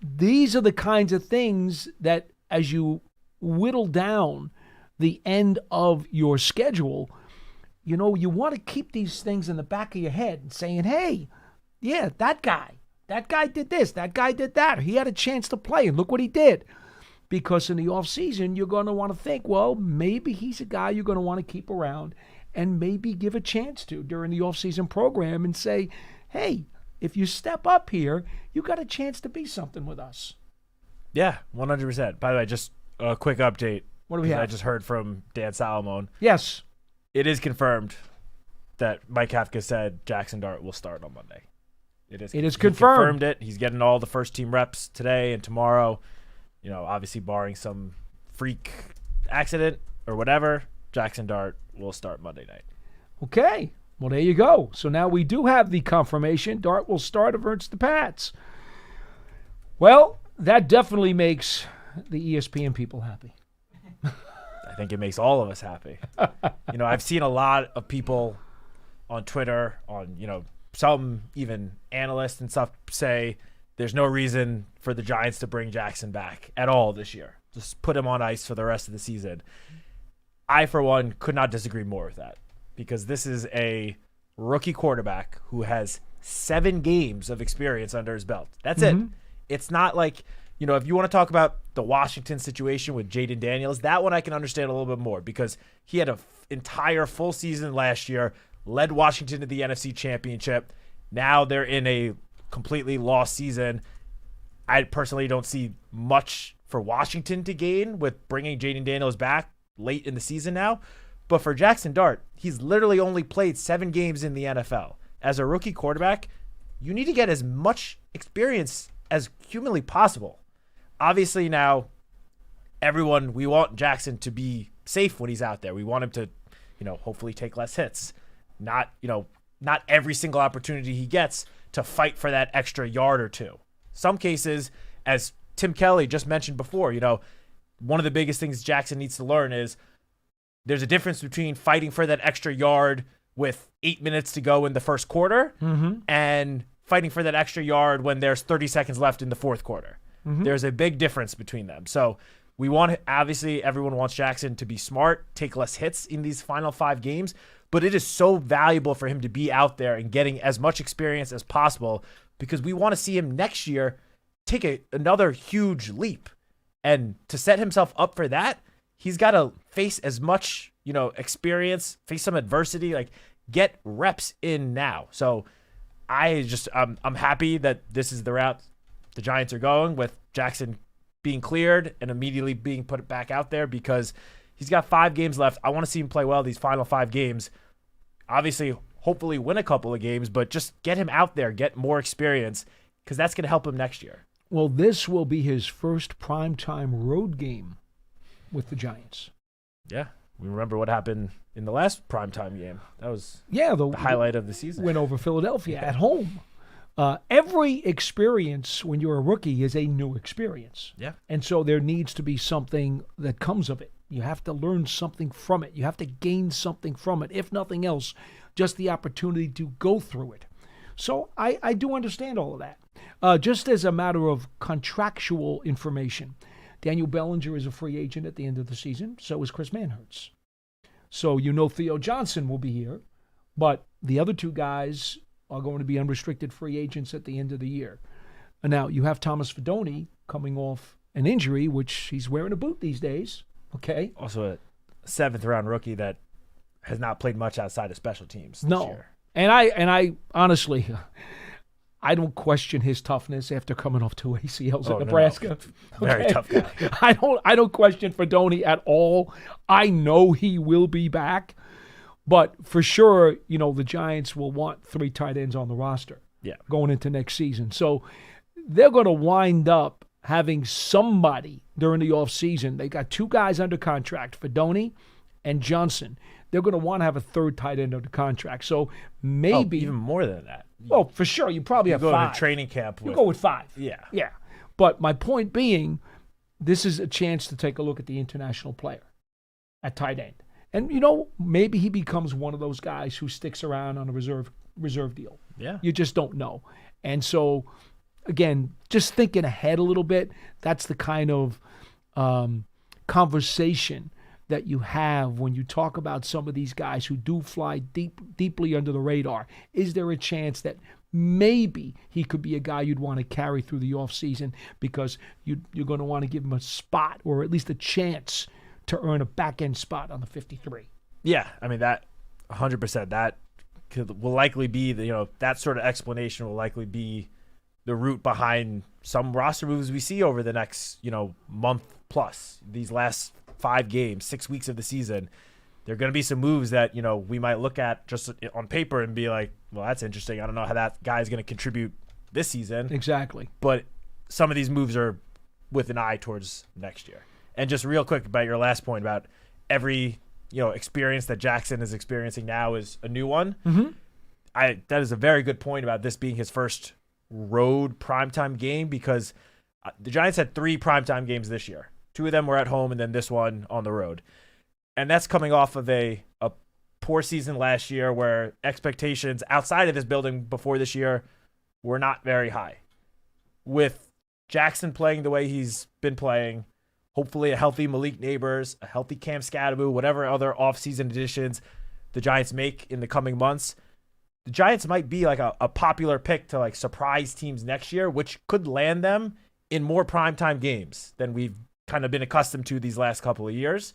These are the kinds of things that as you whittle down the end of your schedule, you want to keep these things in the back of your head and saying, hey, yeah, that guy did this, that guy did that. He had a chance to play, and look what he did. Because in the offseason, you're going to want to think, well, maybe he's a guy you're going to want to keep around and maybe give a chance to during the offseason program and say, hey, if you step up here, you got a chance to be something with us. Yeah, 100%. By the way, just a quick update. What do we have? I just heard from Dan Salamone. Yes. It is confirmed that Mike Kafka said Jackson Dart will start on Monday. It is confirmed. He confirmed it. He's getting all the first team reps today and tomorrow. Obviously barring some freak accident or whatever, Jackson Dart will start Monday night. Okay. Well, there you go. So now we do have the confirmation. Dart will start against the Pats. Well, that definitely makes the ESPN people happy. I think it makes all of us happy. I've seen a lot of people on Twitter, on, some even analysts and stuff say there's no reason for the Giants to bring Jackson back at all this year. Just put him on ice for the rest of the season. I, for one, could not disagree more with that, because this is a rookie quarterback who has 7 games of experience under his belt. That's it. It's not like, if you want to talk about the Washington situation with Jaden Daniels, that one I can understand a little bit more, because he had an entire full season last year, led Washington to the NFC Championship. Now they're in a completely lost season. I personally don't see much for Washington to gain with bringing Jaden Daniels back late in the season now. But for Jackson Dart, he's literally only played 7 games in the NFL. As a rookie quarterback, you need to get as much experience as humanly possible. Obviously now, we want Jackson to be safe when he's out there. We want him to, hopefully take less hits. Not every single opportunity he gets to fight for that extra yard or two. Some cases, as Tim Kelly just mentioned before, one of the biggest things Jackson needs to learn is there's a difference between fighting for that extra yard with 8 minutes to go in the first quarter and fighting for that extra yard when there's 30 seconds left in the fourth quarter. There's a big difference between them. So obviously everyone wants Jackson to be smart, take less hits in these final 5 games, but it is so valuable for him to be out there and getting as much experience as possible because we want to see him next year take another huge leap. And to set himself up for that, he's got to face as much, experience, face some adversity, get reps in now. So I'm happy that this is the route the Giants are going with Jackson being cleared and immediately being put back out there because he's got 5 games left. I want to see him play well these final 5 games. Obviously, hopefully win a couple of games, but just get him out there, get more experience because that's going to help him next year. Well, this will be his first primetime road game with the Giants. Yeah. We remember what happened in the last primetime game. That was the highlight of the season. Win over Philadelphia at home. Every experience when you're a rookie is a new experience. Yeah. And so there needs to be something that comes of it. You have to learn something from it. You have to gain something from it. If nothing else, just the opportunity to go through it. So I do understand all of that. Just as a matter of contractual information, Daniel Bellinger is a free agent at the end of the season. So is Chris Manhertz. So Theo Johnson will be here. But the other 2 guys are going to be unrestricted free agents at the end of the year. And now you have Thomas Fidone coming off an injury, which he's wearing a boot these days. Okay. Also a 7th-round rookie that has not played much outside of special teams this year. And I honestly, I don't question his toughness after coming off 2 ACLs at Nebraska. No. Very tough guy. I don't question Fidone at all. I know he will be back. But for sure, the Giants will want 3 tight ends on the roster going into next season. So they're going to wind up having somebody during the offseason. They got 2 guys under contract, Fidone and Johnson. They're going to want to have a 3rd tight end under contract. So maybe even more than that. Well, for sure, you probably have 5. Go to training camp. You go with 5. Yeah. Yeah. But my point being, this is a chance to take a look at the international player at tight end. And, maybe he becomes one of those guys who sticks around on a reserve deal. Yeah. You just don't know. And so, again, just thinking ahead a little bit, that's the kind of conversation that you have when you talk about some of these guys who do fly deeply under the radar. Is there a chance that maybe he could be a guy you'd want to carry through the offseason because you're going to want to give him a spot or at least a chance to earn a back-end spot on the 53? Yeah, I mean, that 100%, that will likely be, that sort of explanation will likely be the root behind some roster moves we see over the next, month plus. These last 5 games, 6 weeks of the season, there are going to be some moves that, we might look at just on paper and be like, well, that's interesting. I don't know how that guy is going to contribute this season. Exactly. But some of these moves are with an eye towards next year. And just real quick about your last point about every, experience that Jackson is experiencing now is a new one. That is a very good point about this being his first road primetime game because the Giants had 3 primetime games this year. 2 of them were at home and then this one on the road. And that's coming off of a poor season last year where expectations outside of this building before this year were not very high. With Jackson playing the way he's been playing, hopefully a healthy Malik Neighbors, a healthy Cam Scadaboo, whatever other offseason additions the Giants make in the coming months, the Giants might be like a popular pick to surprise teams next year, which could land them in more primetime games than we've kind of been accustomed to these last couple of years.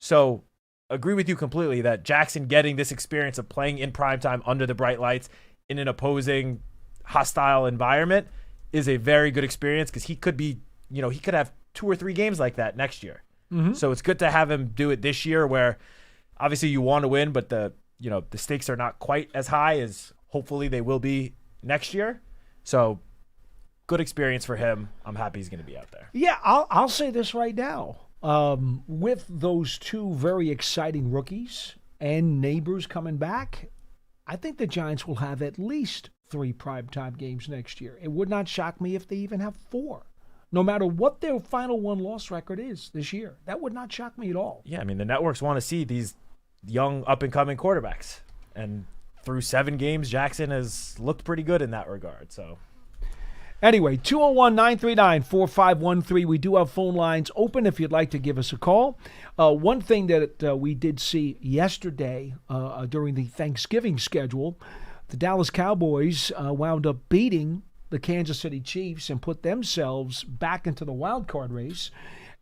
So agree with you completely that Jackson getting this experience of playing in primetime under the bright lights in an opposing hostile environment is a very good experience because he could be, he could have 2 or 3 games like that next year. So it's good to have him do it this year where obviously you want to win, but the stakes are not quite as high as hopefully they will be next year. So good experience for him. I'm happy he's going to be out there. Yeah, I'll say this right now. With those two very exciting rookies and neighbors coming back, I think the Giants will have at least 3 primetime games next year. It would not shock me if they even have 4. No matter what their final win-loss record is this year. That would not shock me at all. Yeah, I mean, the networks want to see these young up-and-coming quarterbacks. And through 7 games, Jackson has looked pretty good in that regard. So, anyway, 201-939-4513. We do have phone lines open if you'd like to give us a call. One thing that we did see yesterday during the Thanksgiving schedule, the Dallas Cowboys wound up beating the Kansas City Chiefs and put themselves back into the wild card race.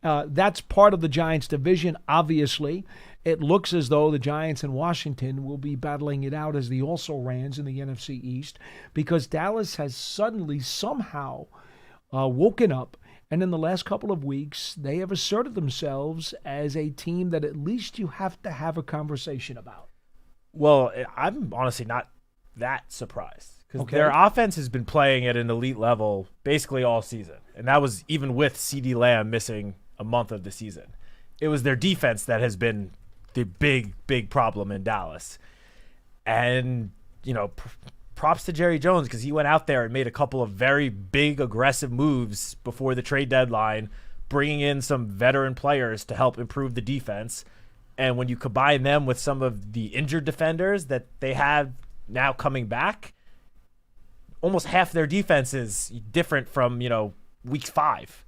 That's part of the Giants division, obviously. It looks as though the Giants and Washington will be battling it out as the also-rans in the NFC East, because Dallas has suddenly somehow woken up, and in the last couple of weeks, they have asserted themselves as a team that at least you have to have a conversation about. Well, I'm honestly not that surprised. Because their offense has been playing at an elite level basically all season. And that was even with CeeDee Lamb missing a month of the season. It was their defense that has been the big problem in Dallas. And, props to Jerry Jones, because he went out there and made a couple of very big, aggressive moves before the trade deadline, bringing in some veteran players to help improve the defense. And when you combine them with some of the injured defenders that they have now coming back, almost half their defense is different from, week 5.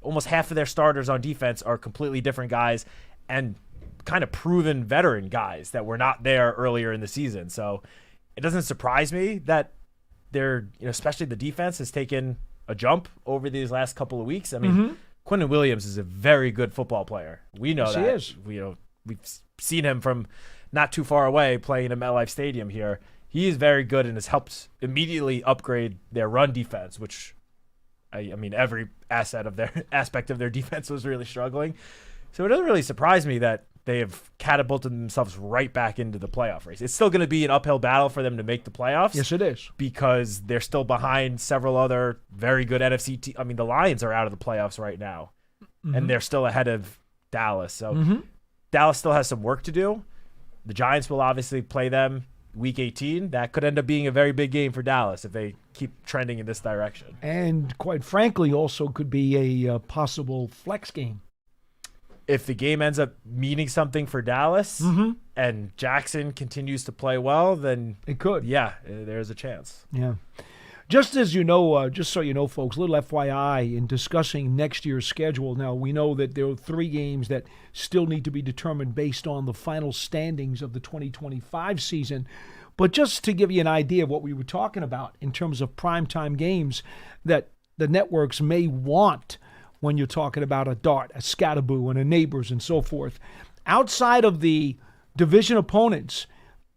Almost half of their starters on defense are completely different guys and kind of proven veteran guys that were not there earlier in the season. So it doesn't surprise me that they're, especially the defense has taken a jump over these last couple of weeks. I mean, Quinnen Williams is a very good football player. We know that. He is. We've seen him from not too far away playing at MetLife Stadium here. He is very good and has helped immediately upgrade their run defense, which, I mean, every aspect of their defense was really struggling. So it doesn't really surprise me that they have catapulted themselves right back into the playoff race. It's still going to be an uphill battle for them to make the playoffs. Yes, it is. Because they're still behind several other very good NFC teams. I mean, the Lions are out of the playoffs right now, and they're still ahead of Dallas. So Dallas still has some work to do. The Giants will obviously play them Week 18, that could end up being a very big game for Dallas if they keep trending in this direction. And quite frankly, also could be a possible flex game. If the game ends up meaning something for Dallas and Jackson continues to play well, then it could. Yeah, there's a chance. Yeah. Just as you know, just so you know, folks, a little FYI in discussing next year's schedule. Now, we know that there are 3 games that still need to be determined based on the final standings of the 2025 season. But just to give you an idea of what we were talking about in terms of primetime games that the networks may want when you're talking about a Dart, a Scatterboo, and a Neighbors and so forth. Outside of the division opponents,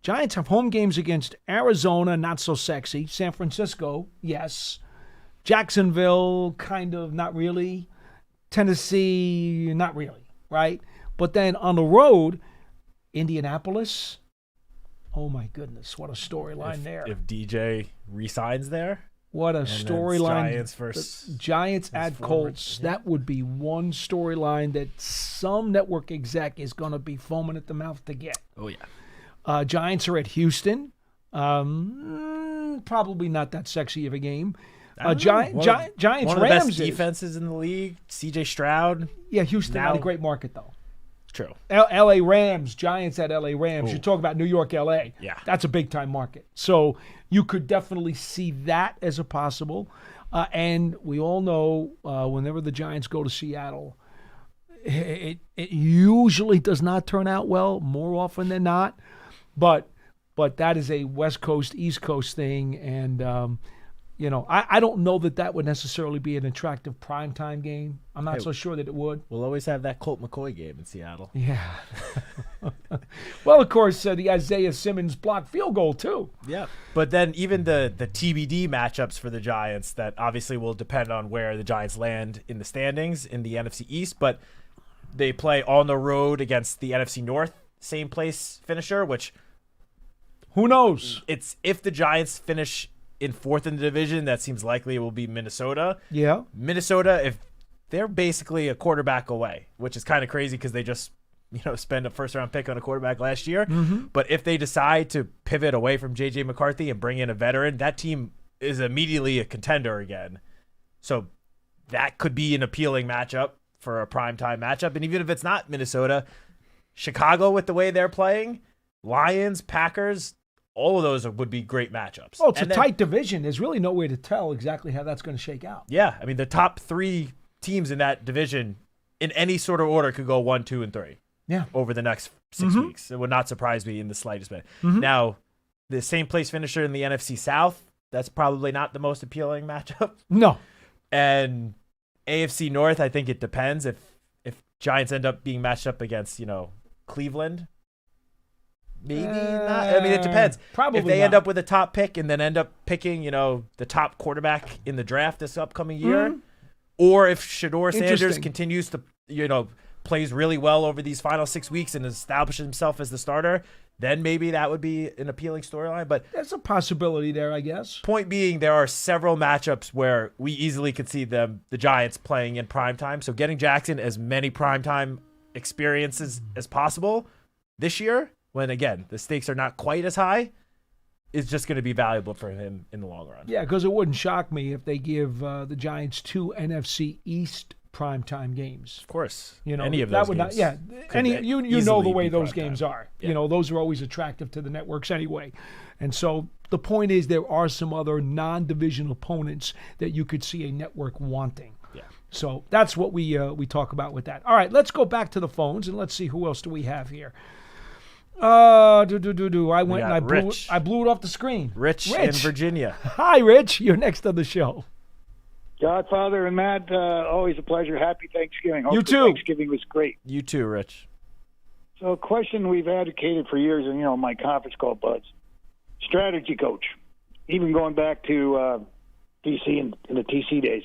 Giants have home games against Arizona, not so sexy. San Francisco, yes. Jacksonville, kind of, not really. Tennessee, not really, right? But then on the road, Indianapolis, oh my goodness, what a storyline there. If DJ re-signs there. What a storyline. Giants at Colts. Yeah. That would be one storyline that some network exec is going to be foaming at the mouth to get. Oh, yeah. Giants are at Houston. Probably not that sexy of a game. Giants one of the Rams best defenses in the league. C.J. Stroud. Yeah, Houston not a great market though. True. L.A. Rams. Giants at L.A. Rams. Ooh. You talk about New York, L.A. Yeah, that's a big time market. So you could definitely see that as a possible. And we all know whenever the Giants go to Seattle, it usually does not turn out well. More often than not. But that is a West Coast, East Coast thing, and I don't know that would necessarily be an attractive primetime game. I'm not so sure that it would. We'll always have that Colt McCoy game in Seattle. Yeah. Well, of course, the Isaiah Simmons blocked field goal too. Yeah. But then even the TBD matchups for the Giants that obviously will depend on where the Giants land in the standings in the NFC East, but they play on the road against the NFC North same place finisher, which Who knows? it's if the Giants finish in 4th in the division, that seems likely it will be Minnesota. Yeah. Minnesota, if they're basically a quarterback away, which is kind of crazy because they just spend a first-round pick on a quarterback last year. Mm-hmm. But if they decide to pivot away from J.J. McCarthy and bring in a veteran, that team is immediately a contender again. So that could be an appealing matchup for a primetime matchup. And even if it's not Minnesota, Chicago with the way they're playing, Lions, Packers, all of those would be great matchups. Oh, it's a tight division. There's really no way to tell exactly how that's going to shake out. Yeah, I mean, the top 3 teams in that division in any sort of order could go 1, 2, and 3. Yeah. Over the next 6 weeks. It would not surprise me in the slightest bit. Mm-hmm. Now, the same place finisher in the NFC South, that's probably not the most appealing matchup. No. And AFC North, I think it depends. If Giants end up being matched up against, Cleveland, maybe not. I mean, it depends. Probably if they not. end up with a top pick and then end up picking, the top quarterback in the draft this upcoming year, or if Shador Sanders Interesting. continues to, plays really well over these final 6 weeks and establishes himself as the starter, then maybe that would be an appealing storyline. But There's a possibility there, I guess. point being, there are several matchups where we easily could see the Giants playing in primetime. So getting Jackson as many primetime experiences as possible this year, when, again, the stakes are not quite as high, is just going to be valuable for him in the long run. Yeah, because it wouldn't shock me if they give the Giants 2 NFC East primetime games. Of course. that Any of those would games. Not, yeah, you know easily the way be those primetime. games are. Yeah. Those are always attractive to the networks anyway. And so the point is there are some other non-division opponents that you could see a network wanting. Yeah. So that's what we talk about with that. All right, let's go back to the phones and let's see who else do we have here. I went and I blew it off the screen. Rich in Virginia. Hi, Rich. You're next on the show. Godfather and Matt, always a pleasure. Happy Thanksgiving. You too. Thanksgiving was great. You too, Rich. So a question we've advocated for years in, my conference called Buds. Strategy coach. Even going back to TC in the TC days.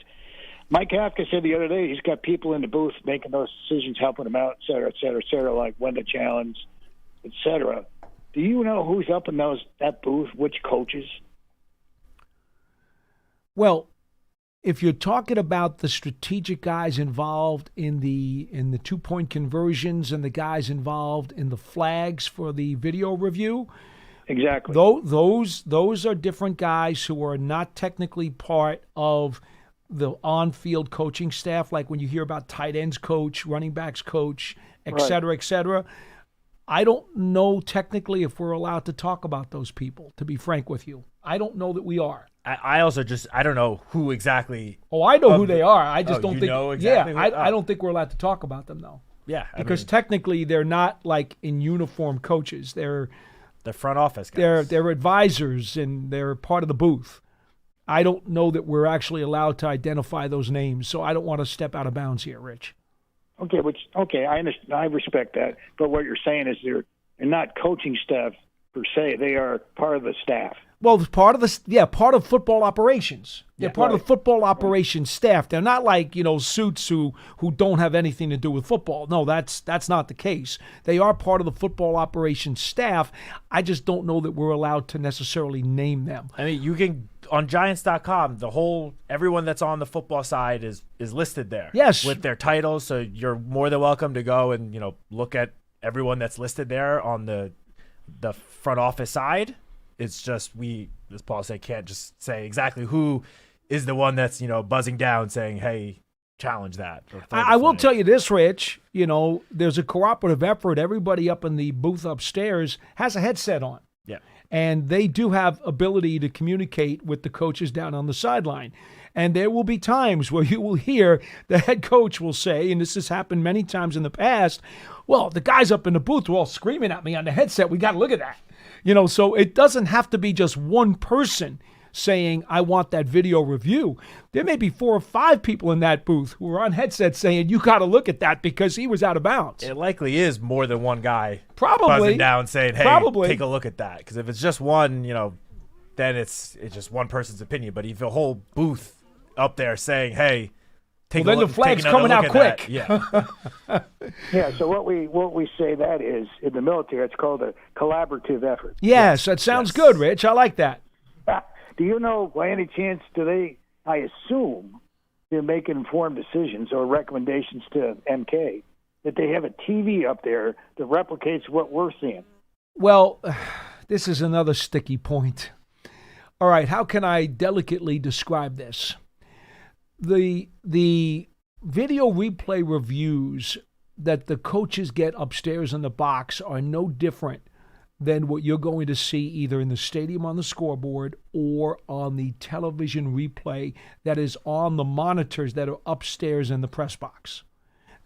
Mike Kafka said the other day he's got people in the booth making those decisions, helping him out, et cetera, like when to challenge, et cetera. Do you know who's up in that booth, which coaches? Well, if you're talking about the strategic guys involved in the 2-point conversions and the guys involved in the flags for the video review, exactly. Those are different guys who are not technically part of the on-field coaching staff. Like when you hear about tight ends coach, running backs coach, et cetera, et cetera. I don't know technically if we're allowed to talk about those people, to be frank with you. I don't know that we are. I also I don't know who exactly. Oh, I know who they are. I just don't you think. know exactly I don't think we're allowed to talk about them though. Yeah, because technically they're not like in uniform coaches. They're the front office guys. They're advisors and they're part of the booth. I don't know that we're actually allowed to identify those names, so I don't want to step out of bounds here, Rich. Okay, I understand. I respect that. But what you're saying is they're not coaching staff per se. They are part of the staff. Well, part of football operations. They're part of the football operations staff. They're not like, suits who don't have anything to do with football. No, that's not the case. They are part of the football operations staff. I just don't know that we're allowed to necessarily name them. I mean, you can on Giants.com, everyone that's on the football side is listed there. Yes, with their titles. So you're more than welcome to go and look at everyone that's listed there on the front office side. It's just as Paul said, can't just say exactly who is the one that's buzzing down saying, "Hey, challenge that." I will tell you this, Rich. There's a cooperative effort. Everybody up in the booth upstairs has a headset on. Yeah. And they do have ability to communicate with the coaches down on the sideline. And there will be times where you will hear the head coach will say, and this has happened many times in the past, well, the guys up in the booth were all screaming at me on the headset. We got to look at that. So it doesn't have to be just one person saying, I want that video review. There may be 4 or 5 people in that booth who are on headsets saying, you got to look at that because he was out of bounds. It likely is more than one guy buzzing down saying, hey, take a look at that. Because if it's just one, then it's just one person's opinion. But if a whole booth up there saying, hey, take Well, then a look, the flag's take another coming look out at quick. that. Yeah. Yeah, so what we say that is, in the military, it's called a collaborative effort. Yes, that sounds Yes. good, Rich. I like that. Do you know, by any chance, I assume, they're making informed decisions or recommendations to MK, that they have a TV up there that replicates what we're seeing? Well, this is another sticky point. All right, how can I delicately describe this? The video replay reviews that the coaches get upstairs in the box are no different than what you're going to see either in the stadium on the scoreboard or on the television replay that is on the monitors that are upstairs in the press box.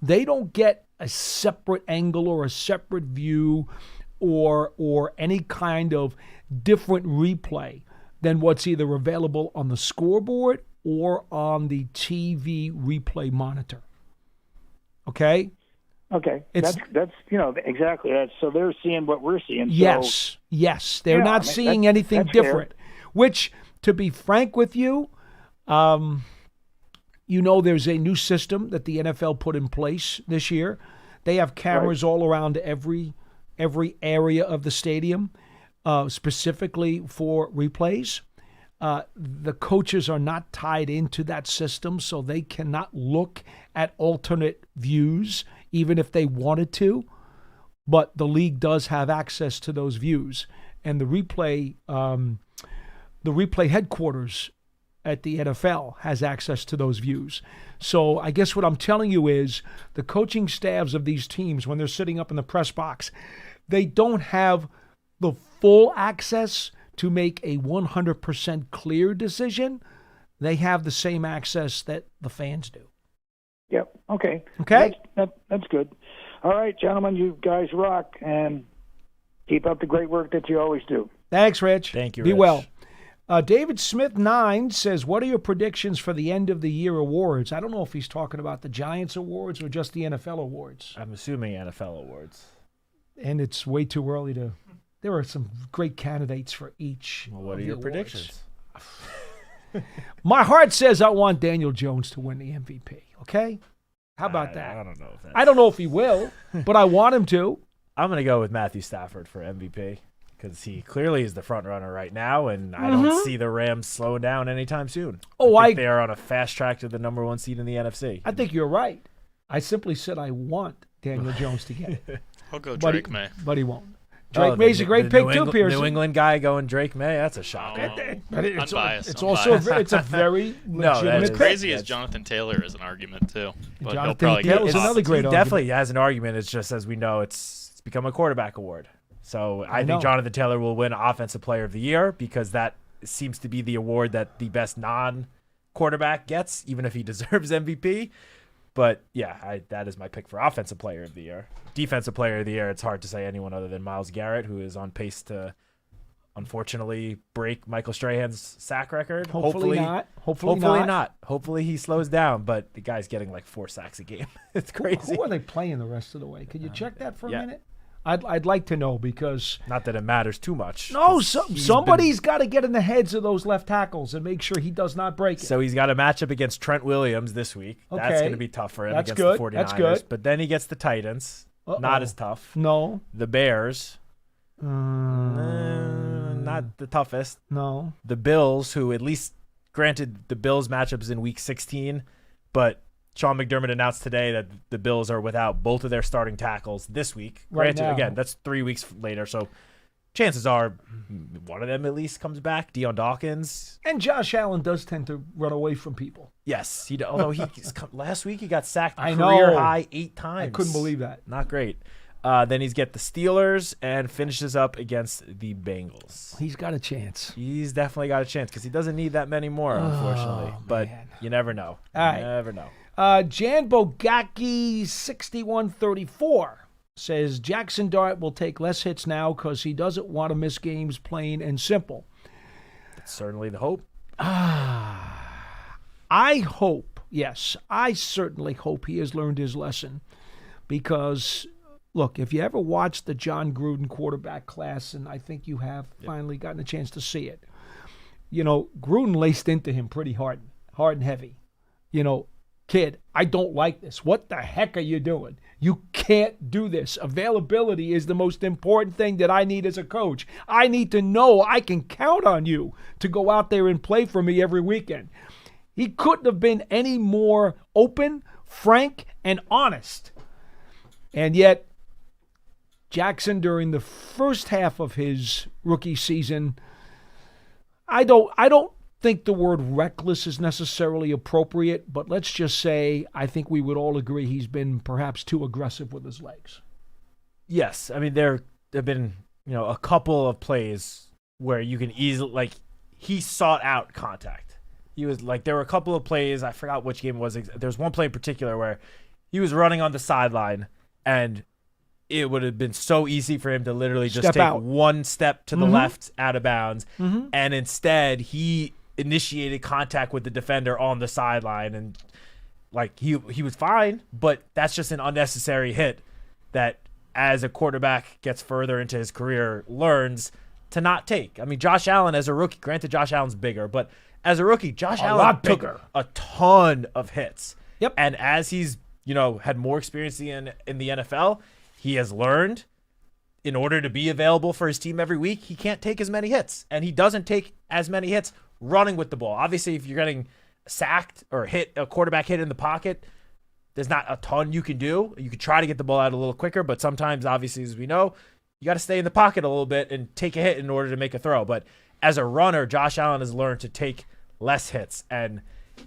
They don't get a separate angle or a separate view or any kind of different replay than what's either available on the scoreboard or on the TV replay monitor. Okay? Okay, that's exactly that. So they're seeing what we're seeing. Yes, they're not seeing anything that's different. fair. Which, to be frank with you, there's a new system that the NFL put in place this year. They have cameras all around every area of the stadium, specifically for replays. The coaches are not tied into that system, so they cannot look at alternate views, even if they wanted to. But the league does have access to those views, and the replay headquarters at the NFL has access to those views. So I guess what I'm telling you is the coaching staffs of these teams, when they're sitting up in the press box, they don't have the full access to make a 100% clear decision. They have the same access that the fans do. Yep. Okay. Okay? That's good. All right, gentlemen, you guys rock, and keep up the great work that you always do. Thanks, Rich. Thank you, Be Rich. well. David Smith 9 says, what are your predictions for the end of the year awards? I don't know if he's talking about the Giants awards or just the NFL awards. I'm assuming NFL awards. And it's way too early to... There are some great candidates for each. Well, what of are the your awards. predictions? My heart says I want Daniel Jones to win the MVP. Okay? How about that? I don't know if that's... I don't know if he will, but I want him to. I'm going to go with Matthew Stafford for MVP because he clearly is the front runner right now, and I don't see the Rams slowing down anytime soon. I think they are on a fast track to the number 1 seed in the NFC. I think you're right. I simply said I want Daniel Jones to get it. I'll go Drake May. But he won't. Drake May's a great pick too, Pearson. New England guy going Drake May, that's a shock. But it's unbiased. It's I'm also biased. it's a very legitimate As pick. crazy as Jonathan Taylor is an argument too. But Jonathan he'll probably Taylor's get another great He argument. definitely has an argument. It's just, as we know, it's become a quarterback award. So I know. think Jonathan Taylor will win Offensive Player of the Year because that seems to be the award that the best non-quarterback gets, even if he deserves MVP. But, yeah, that is my pick for Offensive Player of the Year. Defensive Player of the Year, it's hard to say anyone other than Myles Garrett, who is on pace to, unfortunately, break Michael Strahan's sack record. Hopefully not. Hopefully not. Hopefully he slows down, but the guy's getting like 4 sacks a game. It's crazy. Who are they playing the rest of the way? Could you check that for a yeah. minute? I'd like to know because... Not that it matters too much. No, somebody's got to get in the heads of those left tackles and make sure he does not break it. So he's got a matchup against Trent Williams this week. That's Okay. going to be tough for him That's against good. the 49ers. That's good. But then he gets the Titans. Uh-oh. Not as tough. No. The Bears. Not the toughest. No. The Bills, who at least, granted, the Bills matchups in Week 16, but Sean McDermott announced today that the Bills are without both of their starting tackles this week. Right Granted, now. again, that's 3 weeks later, so chances are one of them at least comes back. Deion Dawkins. And Josh Allen does tend to run away from people. Yes, although last week he got sacked I know. career high 8 times. I couldn't believe that. Not great. Then he's get the Steelers and finishes up against the Bengals. He's got a chance. He's definitely got a chance because he doesn't need that many more, unfortunately. But man. you never know. All right. Never know. Jan Bogacki 6134 says Jackson Dart will take less hits now because he doesn't want to miss games, plain and simple. That's certainly the hope. I hope, yes, I certainly hope he has learned his lesson because, look, if you ever watched the John Gruden quarterback class, and I think you have finally gotten a chance to see it, Gruden laced into him pretty hard and heavy. kid, I don't like this. What the heck are you doing? You can't do this. Availability is the most important thing that I need as a coach. I need to know I can count on you to go out there and play for me every weekend. He couldn't have been any more open, frank, and honest. And yet, Jackson, during the first half of his rookie season, I don't think the word reckless is necessarily appropriate, but let's just say I think we would all agree he's been perhaps too aggressive with his legs. Yes. I mean, there have been, a couple of plays where you can easily, he sought out contact. He was there were a couple of plays, I forgot which game it was. There's one play in particular where he was running on the sideline, and it would have been so easy for him to literally just take one step to the left out of bounds. And instead, he initiated contact with the defender on the sideline. And he was fine, but that's just an unnecessary hit that, as a quarterback gets further into his career, learns to not take. I mean, Josh Allen as a rookie, granted Josh Allen's bigger, but as a rookie, Josh Allen took a ton of hits. Yep. And as he's, had more experience in the NFL, he has learned, in order to be available for his team every week, he can't take as many hits. And he doesn't take as many hits running with the ball. Obviously, if you're getting sacked or hit a quarterback hit in the pocket, there's not a ton you can do. You can try to get the ball out a little quicker, but sometimes, obviously, as we know, you got to stay in the pocket a little bit and take a hit in order to make a throw. But as a runner, Josh Allen has learned to take less hits. And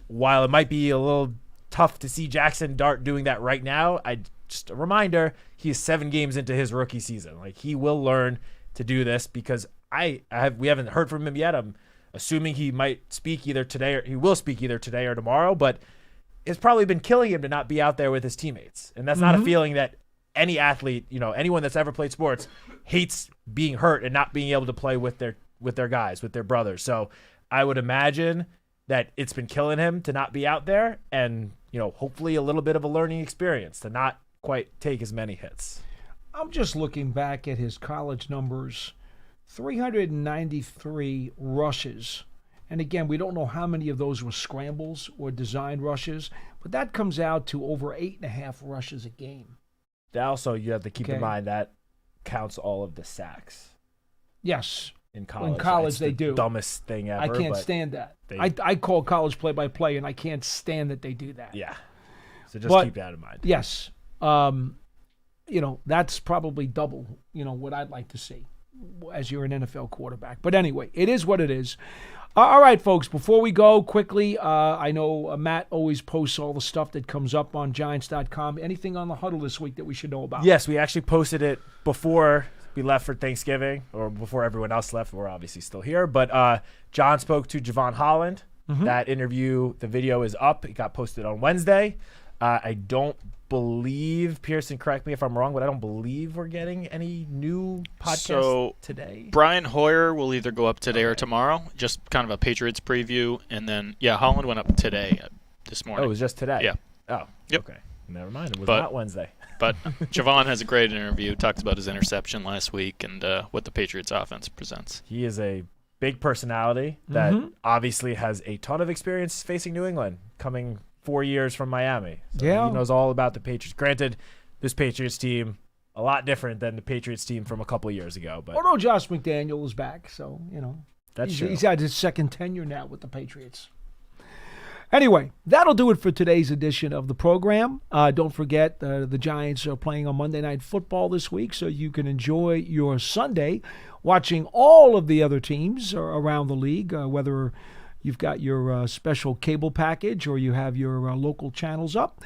while it might be a little tough to see Jackson Dart doing that right now, just a reminder, he is 7 games into his rookie season. He will learn to do this, because we haven't heard from him yet. I'm assuming he might speak either today, or he will speak either today or tomorrow, but it's probably been killing him to not be out there with his teammates. And that's not a feeling that any athlete, anyone that's ever played sports, hates being hurt and not being able to play with their guys, with their brothers. So I would imagine that it's been killing him to not be out there, and hopefully a little bit of a learning experience to not quite take as many hits. I'm just looking back at his college numbers. 393 rushes. And again, we don't know how many of those were scrambles or designed rushes, but that comes out to over 8.5 rushes a game. Also, you have to keep in mind that counts all of the sacks. Yes. In college. In college, they do. Dumbest thing ever. I can't stand that. I call college play-by-play, and I can't stand that they do that. Yeah. So just keep that in mind. Yes. That's probably double, what I'd like to see as you're an NFL quarterback. But anyway, it is what it is. All right, folks, before we go quickly, I know Matt always posts all the stuff that comes up on Giants.com. Anything on the huddle this week that we should know about? Yes, we actually posted it before we left for Thanksgiving, or before everyone else left. We're obviously still here. But John spoke to Javon Holland. That interview, the video is up. It got posted on Wednesday. I don't believe, Pearson, correct me if I'm wrong, but I don't believe we're getting any new podcasts today. Brian Hoyer will either go up today or tomorrow, just kind of a Patriots preview. And then, Holland went up today, this morning. Oh, it was just today? Yeah. Oh, yep. Okay. Never mind. It was not Wednesday. But Javon has a great interview, talks about his interception last week and what the Patriots offense presents. He is a big personality that obviously has a ton of experience facing New England, coming 4 years from Miami. So he knows all about the Patriots. Granted, this Patriots team, a lot different than the Patriots team from a couple of years ago. But although Josh McDaniel is back, so, that's true. He's had his second tenure now with the Patriots. Anyway, that'll do it for today's edition of the program. Don't forget, the Giants are playing on Monday Night Football this week, so you can enjoy your Sunday watching all of the other teams around the league, whether you've got your special cable package or you have your local channels up.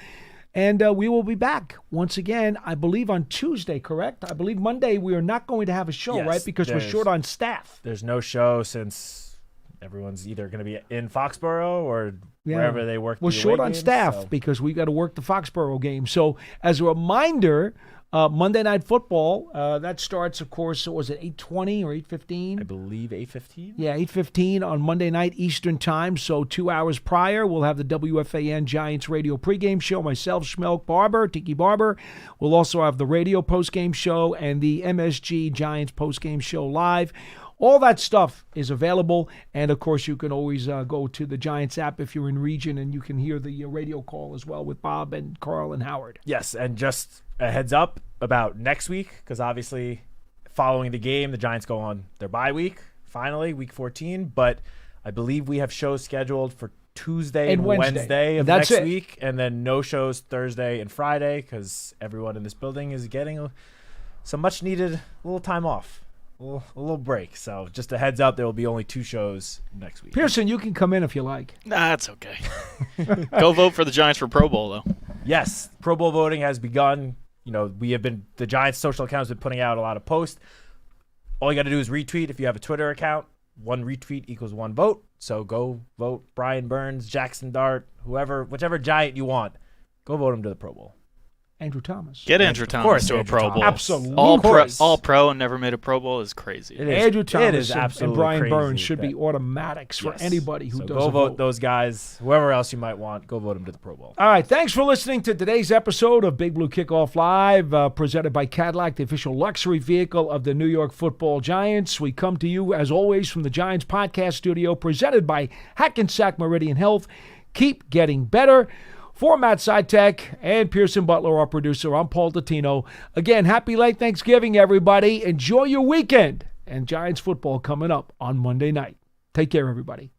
And we will be back once again, I believe, on Tuesday, correct? I believe Monday we are not going to have a show, right? Because we're short on staff. There's no show since everyone's either going to be in Foxborough or wherever they work. We're short on staff because we got to work the Foxborough game. So as a reminder, Monday Night Football, that starts, of course, was it 8:20 or 8:15? I believe 8:15. Yeah, 8:15 on Monday night Eastern time. So 2 hours prior, we'll have the WFAN Giants radio pregame show. Myself, Schmelk Barber, Tiki Barber. We'll also have the radio postgame show and the MSG Giants postgame show live All that stuff is available. And, of course, you can always go to the Giants app if you're in region, and you can hear the radio call as well with Bob and Carl and Howard. Yes, and just a heads up about next week, because obviously following the game, the Giants go on their bye week, finally, week 14. But I believe we have shows scheduled for Tuesday and Wednesday of next week, and then no shows Thursday and Friday because everyone in this building is getting some much-needed little time off, a little break. So just a heads up, there will be only 2 shows next week. Pearson, you can come in if you like. Nah, that's okay. Go vote for the Giants for Pro Bowl, though. Yes, Pro Bowl voting has begun. The Giants' social accounts have been putting out a lot of posts. All you got to do is retweet if you have a Twitter account. 1 retweet equals 1 vote. So go vote Brian Burns, Jackson Dart, whichever Giant you want. Go vote him to the Pro Bowl. Andrew Thomas. Get Andrew Thomas to a Pro Bowl. Absolutely. All pro and never made a Pro Bowl is crazy. Andrew Thomas and Brian crazy Burns should be automatics for anybody who does go vote those guys. Whoever else you might want, go vote them to the Pro Bowl. All right. Thanks for listening to today's episode of Big Blue Kickoff Live, presented by Cadillac, the official luxury vehicle of the New York Football Giants. We come to you, as always, from the Giants podcast studio, presented by Hackensack Meridian Health. Keep getting better. For Matt Citak and Pearson Butler, our producer, I'm Paul Dottino. Again, happy late Thanksgiving, everybody. Enjoy your weekend. And Giants football coming up on Monday night. Take care, everybody.